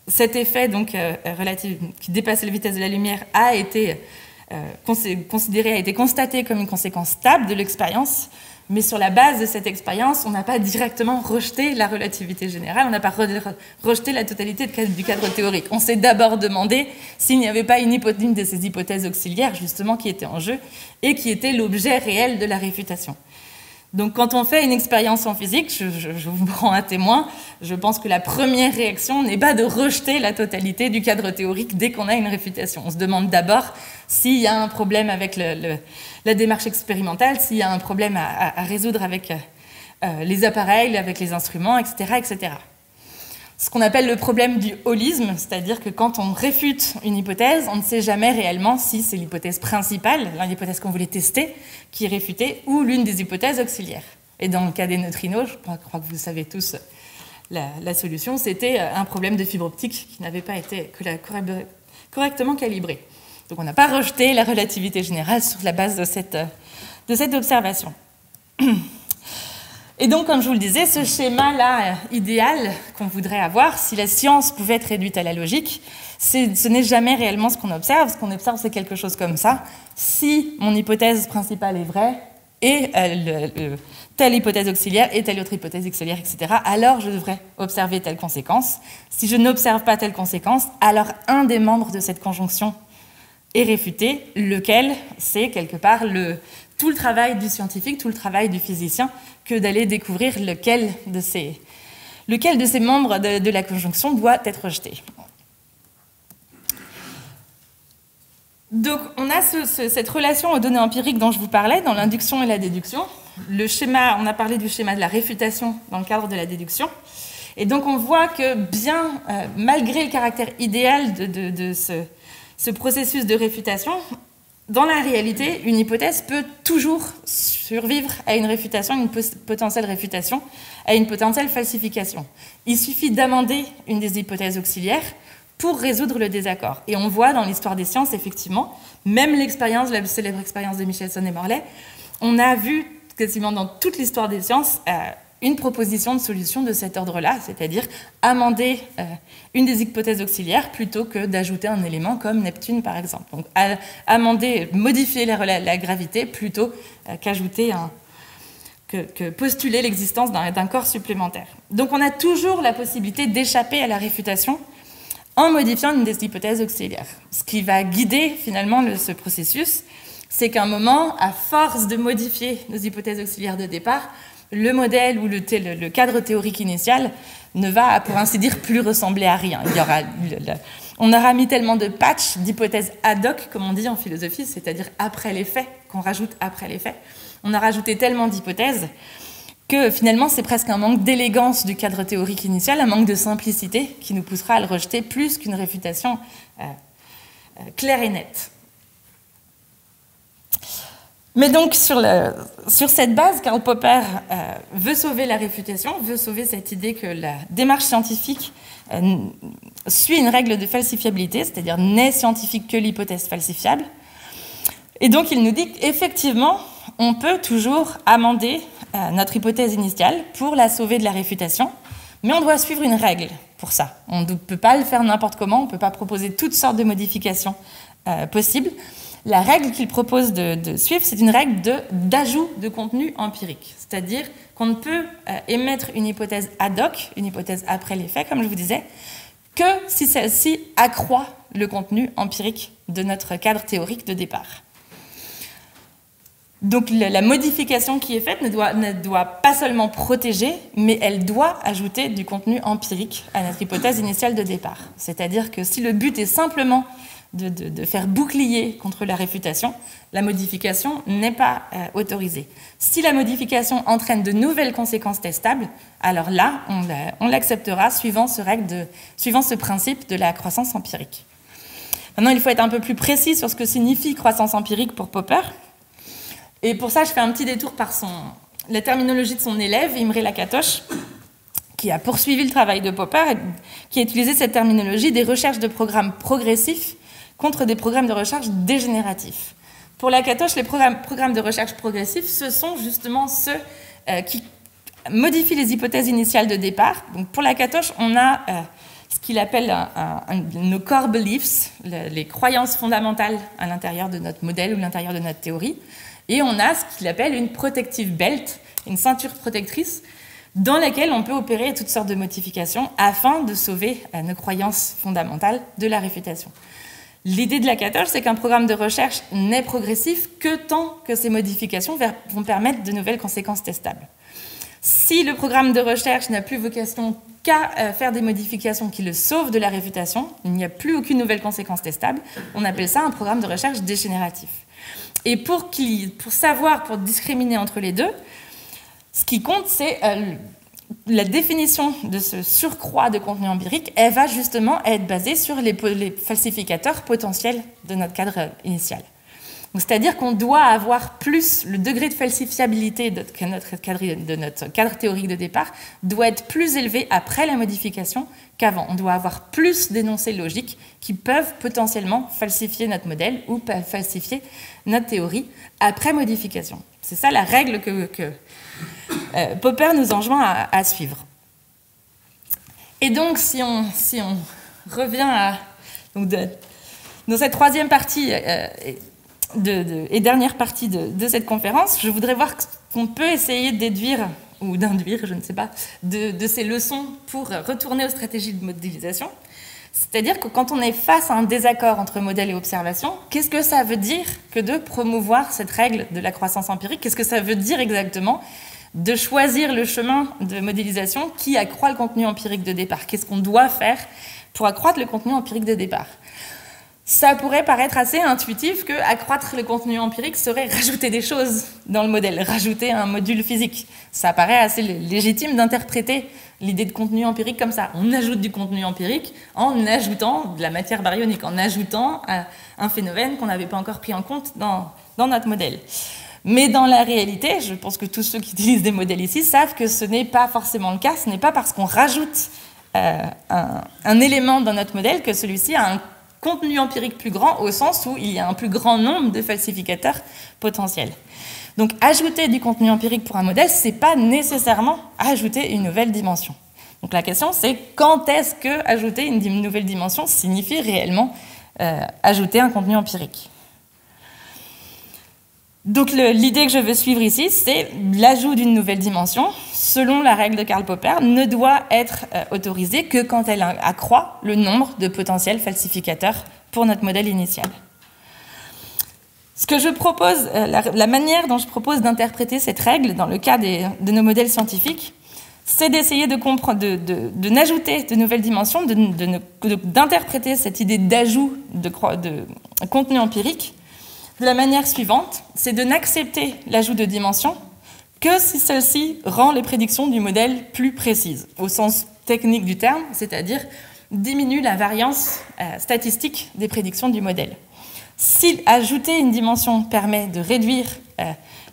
S2: cet effet donc, relatif, qui dépassait la vitesse de la lumière a été constaté comme une conséquence stable de l'expérience, mais sur la base de cette expérience, on n'a pas directement rejeté la relativité générale, on n'a pas rejeté la totalité du cadre théorique. On s'est d'abord demandé s'il n'y avait pas une de ces hypothèses auxiliaires, justement, qui était en jeu et qui était l'objet réel de la réfutation. Donc quand on fait une expérience en physique, je vous prends un témoin, je pense que la première réaction n'est pas de rejeter la totalité du cadre théorique dès qu'on a une réfutation. On se demande d'abord s'il y a un problème avec la démarche expérimentale, s'il y a un problème à résoudre avec les appareils, avec les instruments, etc., etc. Ce qu'on appelle le problème du holisme, c'est-à-dire que quand on réfute une hypothèse, on ne sait jamais réellement si c'est l'hypothèse principale, l'hypothèse qu'on voulait tester, qui est réfutée, ou l'une des hypothèses auxiliaires. Et dans le cas des neutrinos, je crois que vous savez tous la solution, c'était un problème de fibre optique qui n'avait pas été correctement calibré. Donc on n'a pas rejeté la relativité générale sur la base de cette observation. Et donc, comme je vous le disais, ce schéma-là idéal qu'on voudrait avoir, si la science pouvait être réduite à la logique, ce n'est jamais réellement ce qu'on observe. Ce qu'on observe, c'est quelque chose comme ça. Si mon hypothèse principale est vraie, et telle hypothèse auxiliaire, et telle autre hypothèse auxiliaire, etc., alors je devrais observer telle conséquence. Si je n'observe pas telle conséquence, alors un des membres de cette conjonction est réfuté, lequel c'est quelque part tout le travail du scientifique, tout le travail du physicien, que d'aller découvrir lequel de ces membres de la conjonction doit être rejeté. Donc, on a cette relation aux données empiriques dont je vous parlais, dans l'induction et la déduction. Le schéma, on a parlé du schéma de la réfutation dans le cadre de la déduction. Et donc, on voit que malgré le caractère idéal de ce processus de réfutation, dans la réalité, une hypothèse peut toujours survivre à une réfutation, une potentielle réfutation, à une potentielle falsification. Il suffit d'amender une des hypothèses auxiliaires pour résoudre le désaccord. Et on voit dans l'histoire des sciences, effectivement, même la célèbre expérience de Michelson et Morley, on a vu quasiment dans toute l'histoire des sciences une proposition de solution de cet ordre-là, c'est-à-dire amender une des hypothèses auxiliaires plutôt que d'ajouter un élément comme Neptune, par exemple. Donc, modifier la gravité plutôt que postuler l'existence d'un corps supplémentaire. Donc, on a toujours la possibilité d'échapper à la réfutation en modifiant une des hypothèses auxiliaires. Ce qui va guider finalement ce processus, c'est qu'à un moment, à force de modifier nos hypothèses auxiliaires de départ, le modèle ou le cadre théorique initial ne va, pour ainsi dire, plus ressembler à rien. On aura mis tellement de patchs, d'hypothèses ad hoc, comme on dit en philosophie, c'est-à-dire après les faits, qu'on rajoute après les faits. On a rajouté tellement d'hypothèses que finalement, c'est presque un manque d'élégance du cadre théorique initial, un manque de simplicité qui nous poussera à le rejeter plus qu'une réfutation clair et net. Mais donc, sur cette base, Karl Popper veut sauver la réfutation, veut sauver cette idée que la démarche scientifique suit une règle de falsifiabilité, c'est-à-dire n'est scientifique que l'hypothèse falsifiable. Et donc, il nous dit qu'effectivement, on peut toujours amender notre hypothèse initiale pour la sauver de la réfutation, mais on doit suivre une règle pour ça. On ne peut pas le faire n'importe comment, on ne peut pas proposer toutes sortes de modifications possibles. La règle qu'il propose de suivre, c'est une règle d'ajout de contenu empirique. C'est-à-dire qu'on ne peut émettre une hypothèse ad hoc, une hypothèse après les faits, comme je vous disais, que si celle-ci accroît le contenu empirique de notre cadre théorique de départ. Donc la modification qui est faite ne doit pas seulement protéger, mais elle doit ajouter du contenu empirique à notre hypothèse initiale de départ. C'est-à-dire que si le but est simplement de faire bouclier contre la réfutation, la modification n'est pas autorisée. Si la modification entraîne de nouvelles conséquences testables, alors là, on l'acceptera suivant ce principe de la croissance empirique. Maintenant, il faut être un peu plus précis sur ce que signifie croissance empirique pour Popper. Et pour ça, je fais un petit détour par la terminologie de son élève, Imre Lakatos, qui a poursuivi le travail de Popper, qui a utilisé cette terminologie des recherches de programmes progressifs contre des programmes de recherche dégénératifs. Pour Lakatos, les programmes de recherche progressifs, ce sont justement ceux qui modifient les hypothèses initiales de départ. Donc pour Lakatos, on a ce qu'il appelle nos core beliefs, les croyances fondamentales à l'intérieur de notre modèle ou à l'intérieur de notre théorie. Et on a ce qu'il appelle une protective belt, une ceinture protectrice, dans laquelle on peut opérer toutes sortes de modifications afin de sauver nos croyances fondamentales de la réfutation. L'idée de Lakatos, c'est qu'un programme de recherche n'est progressif que tant que ces modifications vont permettre de nouvelles conséquences testables. Si le programme de recherche n'a plus vocation qu'à faire des modifications qui le sauvent de la réfutation, il n'y a plus aucune nouvelle conséquence testable, on appelle ça un programme de recherche dégénératif. Et pour discriminer entre les deux, ce qui compte, c'est la définition de ce surcroît de contenu empirique. Elle va justement être basée sur les falsificateurs potentiels de notre cadre initial. C'est-à-dire qu'on doit avoir plus, le degré de falsifiabilité de notre cadre théorique de départ doit être plus élevé après la modification qu'avant. On doit avoir plus d'énoncés logiques qui peuvent potentiellement falsifier notre modèle ou falsifier notre théorie après modification. C'est ça la règle que Popper nous enjoint à suivre. Et donc, si on revient dans cette troisième partie et dernière partie de cette conférence, je voudrais voir qu'on peut essayer de déduire, ou d'induire, je ne sais pas, de ces leçons pour retourner aux stratégies de modélisation. C'est-à-dire que quand on est face à un désaccord entre modèle et observation, qu'est-ce que ça veut dire que de promouvoir cette règle de la croissance empirique? Qu'est-ce que ça veut dire exactement de choisir le chemin de modélisation qui accroît le contenu empirique de départ? Qu'est-ce qu'on doit faire pour accroître le contenu empirique de départ? Ça pourrait paraître assez intuitif que accroître le contenu empirique serait rajouter des choses dans le modèle, rajouter un module physique. Ça paraît assez légitime d'interpréter l'idée de contenu empirique comme ça. On ajoute du contenu empirique en ajoutant de la matière baryonique, en ajoutant un phénomène qu'on n'avait pas encore pris en compte dans notre modèle. Mais dans la réalité, je pense que tous ceux qui utilisent des modèles ici savent que ce n'est pas forcément le cas. Ce n'est pas parce qu'on rajoute un élément dans notre modèle que celui-ci a un contenu empirique plus grand, au sens où il y a un plus grand nombre de falsificateurs potentiels. Donc ajouter du contenu empirique pour un modèle, ce n'est pas nécessairement ajouter une nouvelle dimension. Donc la question, c'est quand est-ce que ajouter une nouvelle dimension signifie réellement ajouter un contenu empirique? Donc l'idée que je veux suivre ici, c'est l'ajout d'une nouvelle dimension, selon la règle de Karl Popper, ne doit être autorisée que quand elle accroît le nombre de potentiels falsificateurs pour notre modèle initial. Ce que je propose, la manière dont je propose d'interpréter cette règle dans le cas de nos modèles scientifiques, c'est d'essayer de n'ajouter de nouvelles dimensions, d'interpréter cette idée d'ajout de contenu empirique de la manière suivante, c'est de n'accepter l'ajout de dimensions que si celle-ci rend les prédictions du modèle plus précises, au sens technique du terme, c'est-à-dire diminue la variance statistique des prédictions du modèle. Si ajouter une dimension permet de réduire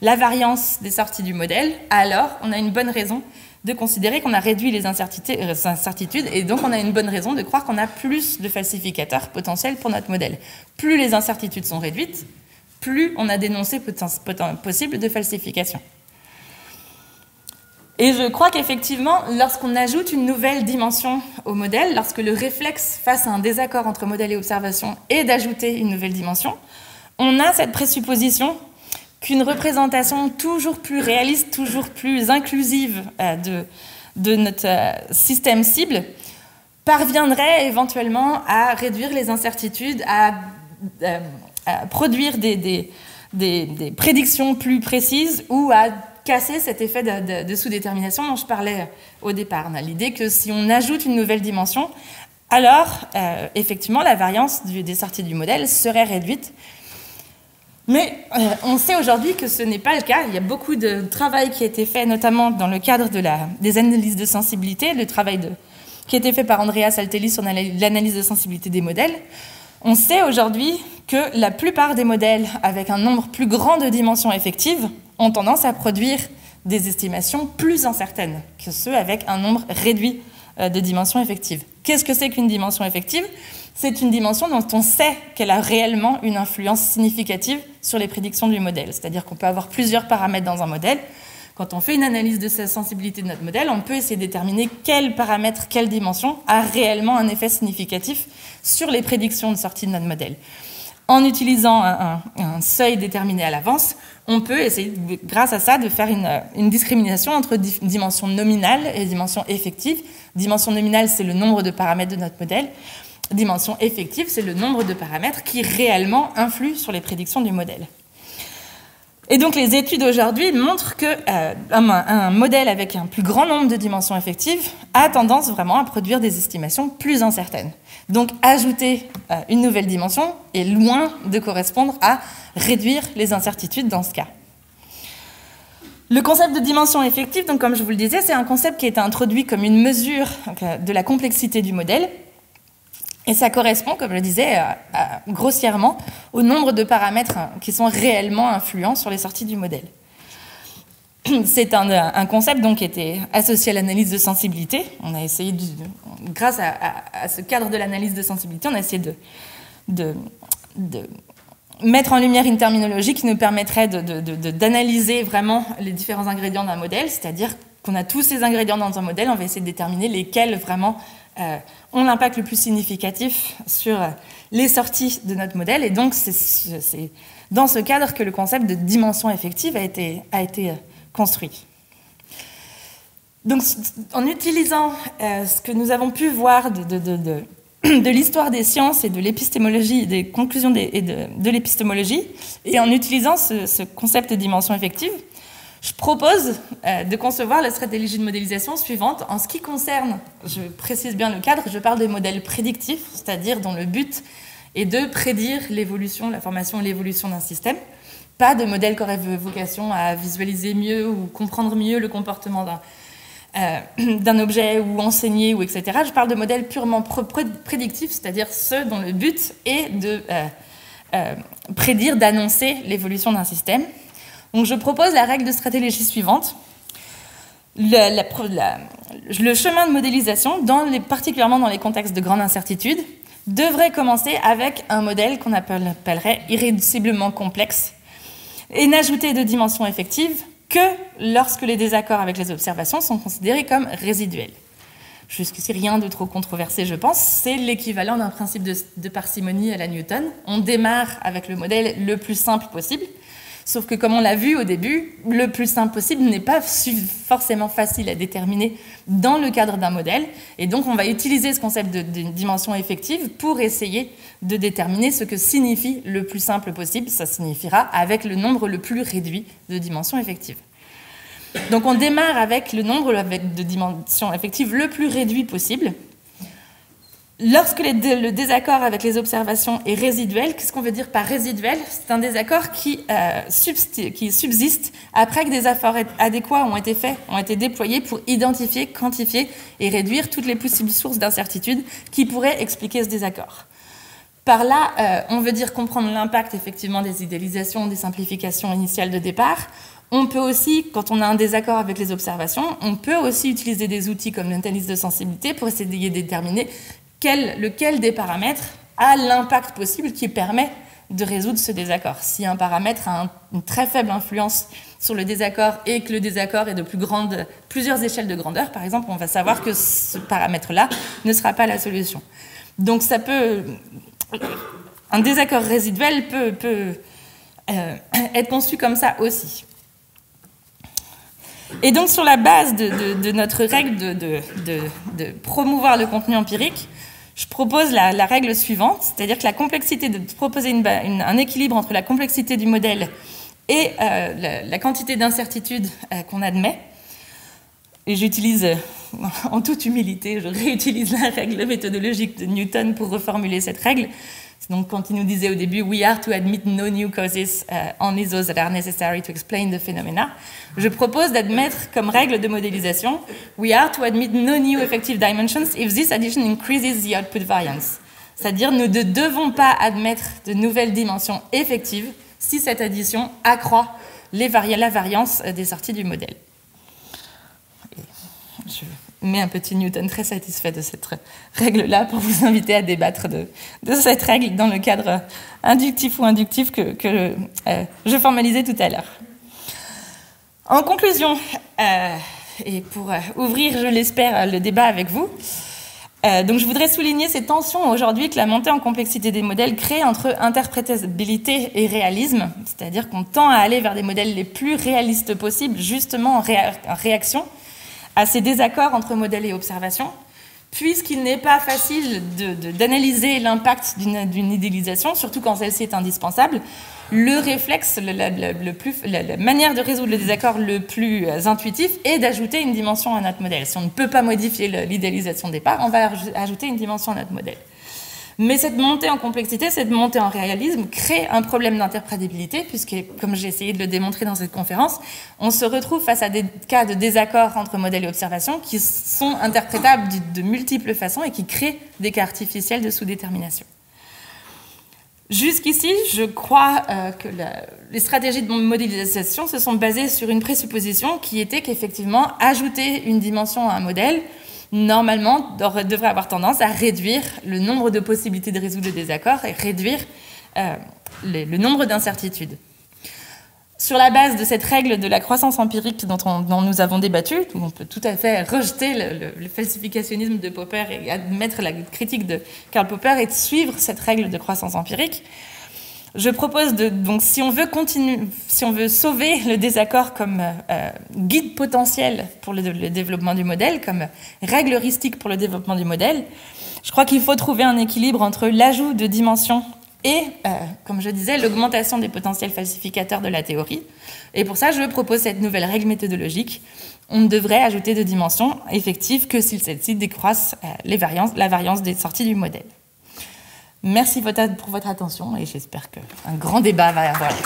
S2: la variance des sorties du modèle, alors on a une bonne raison de considérer qu'on a réduit les incertitudes et donc on a une bonne raison de croire qu'on a plus de falsificateurs potentiels pour notre modèle. Plus les incertitudes sont réduites, plus on a d'énoncés possibles de falsification. Et je crois qu'effectivement, lorsqu'on ajoute une nouvelle dimension au modèle, lorsque le réflexe face à un désaccord entre modèle et observation est d'ajouter une nouvelle dimension, on a cette présupposition qu'une représentation toujours plus réaliste, toujours plus inclusive de notre système cible parviendrait éventuellement à réduire les incertitudes, à produire des prédictions plus précises ou à casser cet effet de sous-détermination dont je parlais au départ. On a l'idée que si on ajoute une nouvelle dimension, alors effectivement la variance des sorties du modèle serait réduite. Mais on sait aujourd'hui que ce n'est pas le cas. Il y a beaucoup de travail qui a été fait, notamment dans le cadre des analyses de sensibilité, le travail qui a été fait par Andreas Altelli sur l'analyse de sensibilité des modèles. On sait aujourd'hui que la plupart des modèles avec un nombre plus grand de dimensions effectives ont tendance à produire des estimations plus incertaines que ceux avec un nombre réduit de dimensions effectives. Qu'est-ce que c'est qu'une dimension effective ? C'est une dimension dont on sait qu'elle a réellement une influence significative sur les prédictions du modèle. C'est-à-dire qu'on peut avoir plusieurs paramètres dans un modèle. Quand on fait une analyse de la sensibilité de notre modèle, on peut essayer de déterminer quel paramètre, quelle dimension a réellement un effet significatif sur les prédictions de sortie de notre modèle. En utilisant un seuil déterminé à l'avance, on peut essayer, grâce à ça, de faire une discrimination entre dimension nominale et dimension effective. Dimension nominale, c'est le nombre de paramètres de notre modèle. Dimension effective, c'est le nombre de paramètres qui réellement influent sur les prédictions du modèle. Et donc les études aujourd'hui montrent qu'un modèle avec un plus grand nombre de dimensions effectives a tendance vraiment à produire des estimations plus incertaines. Donc ajouter une nouvelle dimension est loin de correspondre à réduire les incertitudes dans ce cas. Le concept de dimension effective, donc comme je vous le disais, c'est un concept qui a été introduit comme une mesure de la complexité du modèle. Et ça correspond, comme je le disais, grossièrement au nombre de paramètres qui sont réellement influents sur les sorties du modèle. C'est un concept donc, qui était associé à l'analyse de sensibilité. On a essayé, grâce à ce cadre de l'analyse de sensibilité, on a essayé de mettre en lumière une terminologie qui nous permettrait d'analyser vraiment les différents ingrédients d'un modèle, c'est-à-dire qu'on a tous ces ingrédients dans un modèle, on va essayer de déterminer lesquels vraiment ont l'impact le plus significatif sur les sorties de notre modèle. Et donc, c'est dans ce cadre que le concept de dimension effective a été construit. Donc, en utilisant ce que nous avons pu voir de l'histoire des sciences et de l'épistémologie, des conclusions de l'épistémologie, et en utilisant ce concept de dimension effective, je propose de concevoir la stratégie de modélisation suivante. En ce qui concerne, je précise bien le cadre, je parle de modèles prédictifs, c'est-à-dire dont le but est de prédire l'évolution, la formation et l'évolution d'un système. Pas de modèle qui aurait vocation à visualiser mieux ou comprendre mieux le comportement d'un objet ou enseigner, ou etc. Je parle de modèles purement prédictifs, c'est-à-dire ceux dont le but est de prédire, d'annoncer l'évolution d'un système. Donc je propose la règle de stratégie suivante. Le chemin de modélisation, particulièrement dans les contextes de grande incertitude, devrait commencer avec un modèle qu'on appellerait irréduciblement complexe et n'ajouter de dimension effective que lorsque les désaccords avec les observations sont considérés comme résiduels. Jusqu'ici, rien de trop controversé, je pense. C'est l'équivalent d'un principe de parcimonie à la Newton. On démarre avec le modèle le plus simple possible. Sauf que, comme on l'a vu au début, le plus simple possible n'est pas forcément facile à déterminer dans le cadre d'un modèle. Et donc, on va utiliser ce concept de dimension effective pour essayer de déterminer ce que signifie le plus simple possible. Ça signifiera avec le nombre le plus réduit de dimensions effectives. Donc, on démarre avec le nombre de dimensions effectives le plus réduit possible. Lorsque le désaccord avec les observations est résiduel, qu'est-ce qu'on veut dire par résiduel? C'est un désaccord qui subsiste après que des efforts adéquats ont été faits, ont été déployés pour identifier, quantifier et réduire toutes les possibles sources d'incertitude qui pourraient expliquer ce désaccord. Par là, on veut dire comprendre l'impact effectivement des idéalisations, des simplifications initiales de départ. On peut aussi, quand on a un désaccord avec les observations, on peut aussi utiliser des outils comme l'analyse de sensibilité pour essayer de déterminer lequel des paramètres a l'impact possible qui permet de résoudre ce désaccord. Si un paramètre a une très faible influence sur le désaccord et que le désaccord est de plusieurs échelles de grandeur, par exemple, on va savoir que ce paramètre-là ne sera pas la solution. Donc un désaccord résiduel peut être conçu comme ça aussi. Et donc, sur la base de notre règle de promouvoir le contenu empirique, je propose la règle suivante, c'est-à-dire que la complexité, de proposer un équilibre entre la complexité du modèle et la quantité d'incertitude qu'on admet. Et j'utilise, en toute humilité, je réutilise la règle méthodologique de Newton pour reformuler cette règle. Donc, quand il nous disait au début « We are to admit no new causes, only those that are necessary to explain the phenomena », je propose d'admettre comme règle de modélisation « We are to admit no new effective dimensions if this addition increases the output variance ». C'est-à-dire, nous ne devons pas admettre de nouvelles dimensions effectives si cette addition accroît la variance des sorties du modèle. Je mets un petit Newton très satisfait de cette règle-là pour vous inviter à débattre de cette règle dans le cadre inductif ou inductif que je formalisais tout à l'heure. En conclusion, et pour ouvrir, je l'espère, le débat avec vous, donc je voudrais souligner ces tensions aujourd'hui que la montée en complexité des modèles crée entre interprétabilité et réalisme, c'est-à-dire qu'on tend à aller vers des modèles les plus réalistes possibles, justement en réaction à ces désaccords entre modèle et observation, puisqu'il n'est pas facile d'analyser l'impact d'une idéalisation, surtout quand celle-ci est indispensable. Le réflexe, la manière de résoudre le désaccord le plus intuitif est d'ajouter une dimension à notre modèle. Si on ne peut pas modifier l'idéalisation de départ, on va ajouter une dimension à notre modèle. Mais cette montée en complexité, cette montée en réalisme crée un problème d'interprétabilité, puisque, comme j'ai essayé de le démontrer dans cette conférence, on se retrouve face à des cas de désaccord entre modèle et observation qui sont interprétables de multiples façons et qui créent des cas artificiels de sous-détermination. Jusqu'ici, je crois que les stratégies de modélisation se sont basées sur une présupposition qui était qu'effectivement, ajouter une dimension à un modèle normalement, devrait avoir tendance à réduire le nombre de possibilités de résoudre le désaccord et réduire le nombre d'incertitudes. Sur la base de cette règle de la croissance empirique dont nous avons débattu, on peut tout à fait rejeter le falsificationnisme de Popper et admettre la critique de Karl Popper et de suivre cette règle de croissance empirique. Je propose donc si on veut sauver le désaccord comme guide potentiel pour le développement du modèle, comme règle heuristique pour le développement du modèle, je crois qu'il faut trouver un équilibre entre l'ajout de dimensions et, comme je disais, l'augmentation des potentiels falsificateurs de la théorie. Et pour ça, je propose cette nouvelle règle méthodologique. On ne devrait ajouter de dimensions effectives que si celles-ci décroissent la variance des sorties du modèle. Merci pour votre attention et j'espère qu'un grand débat va avoir lieu.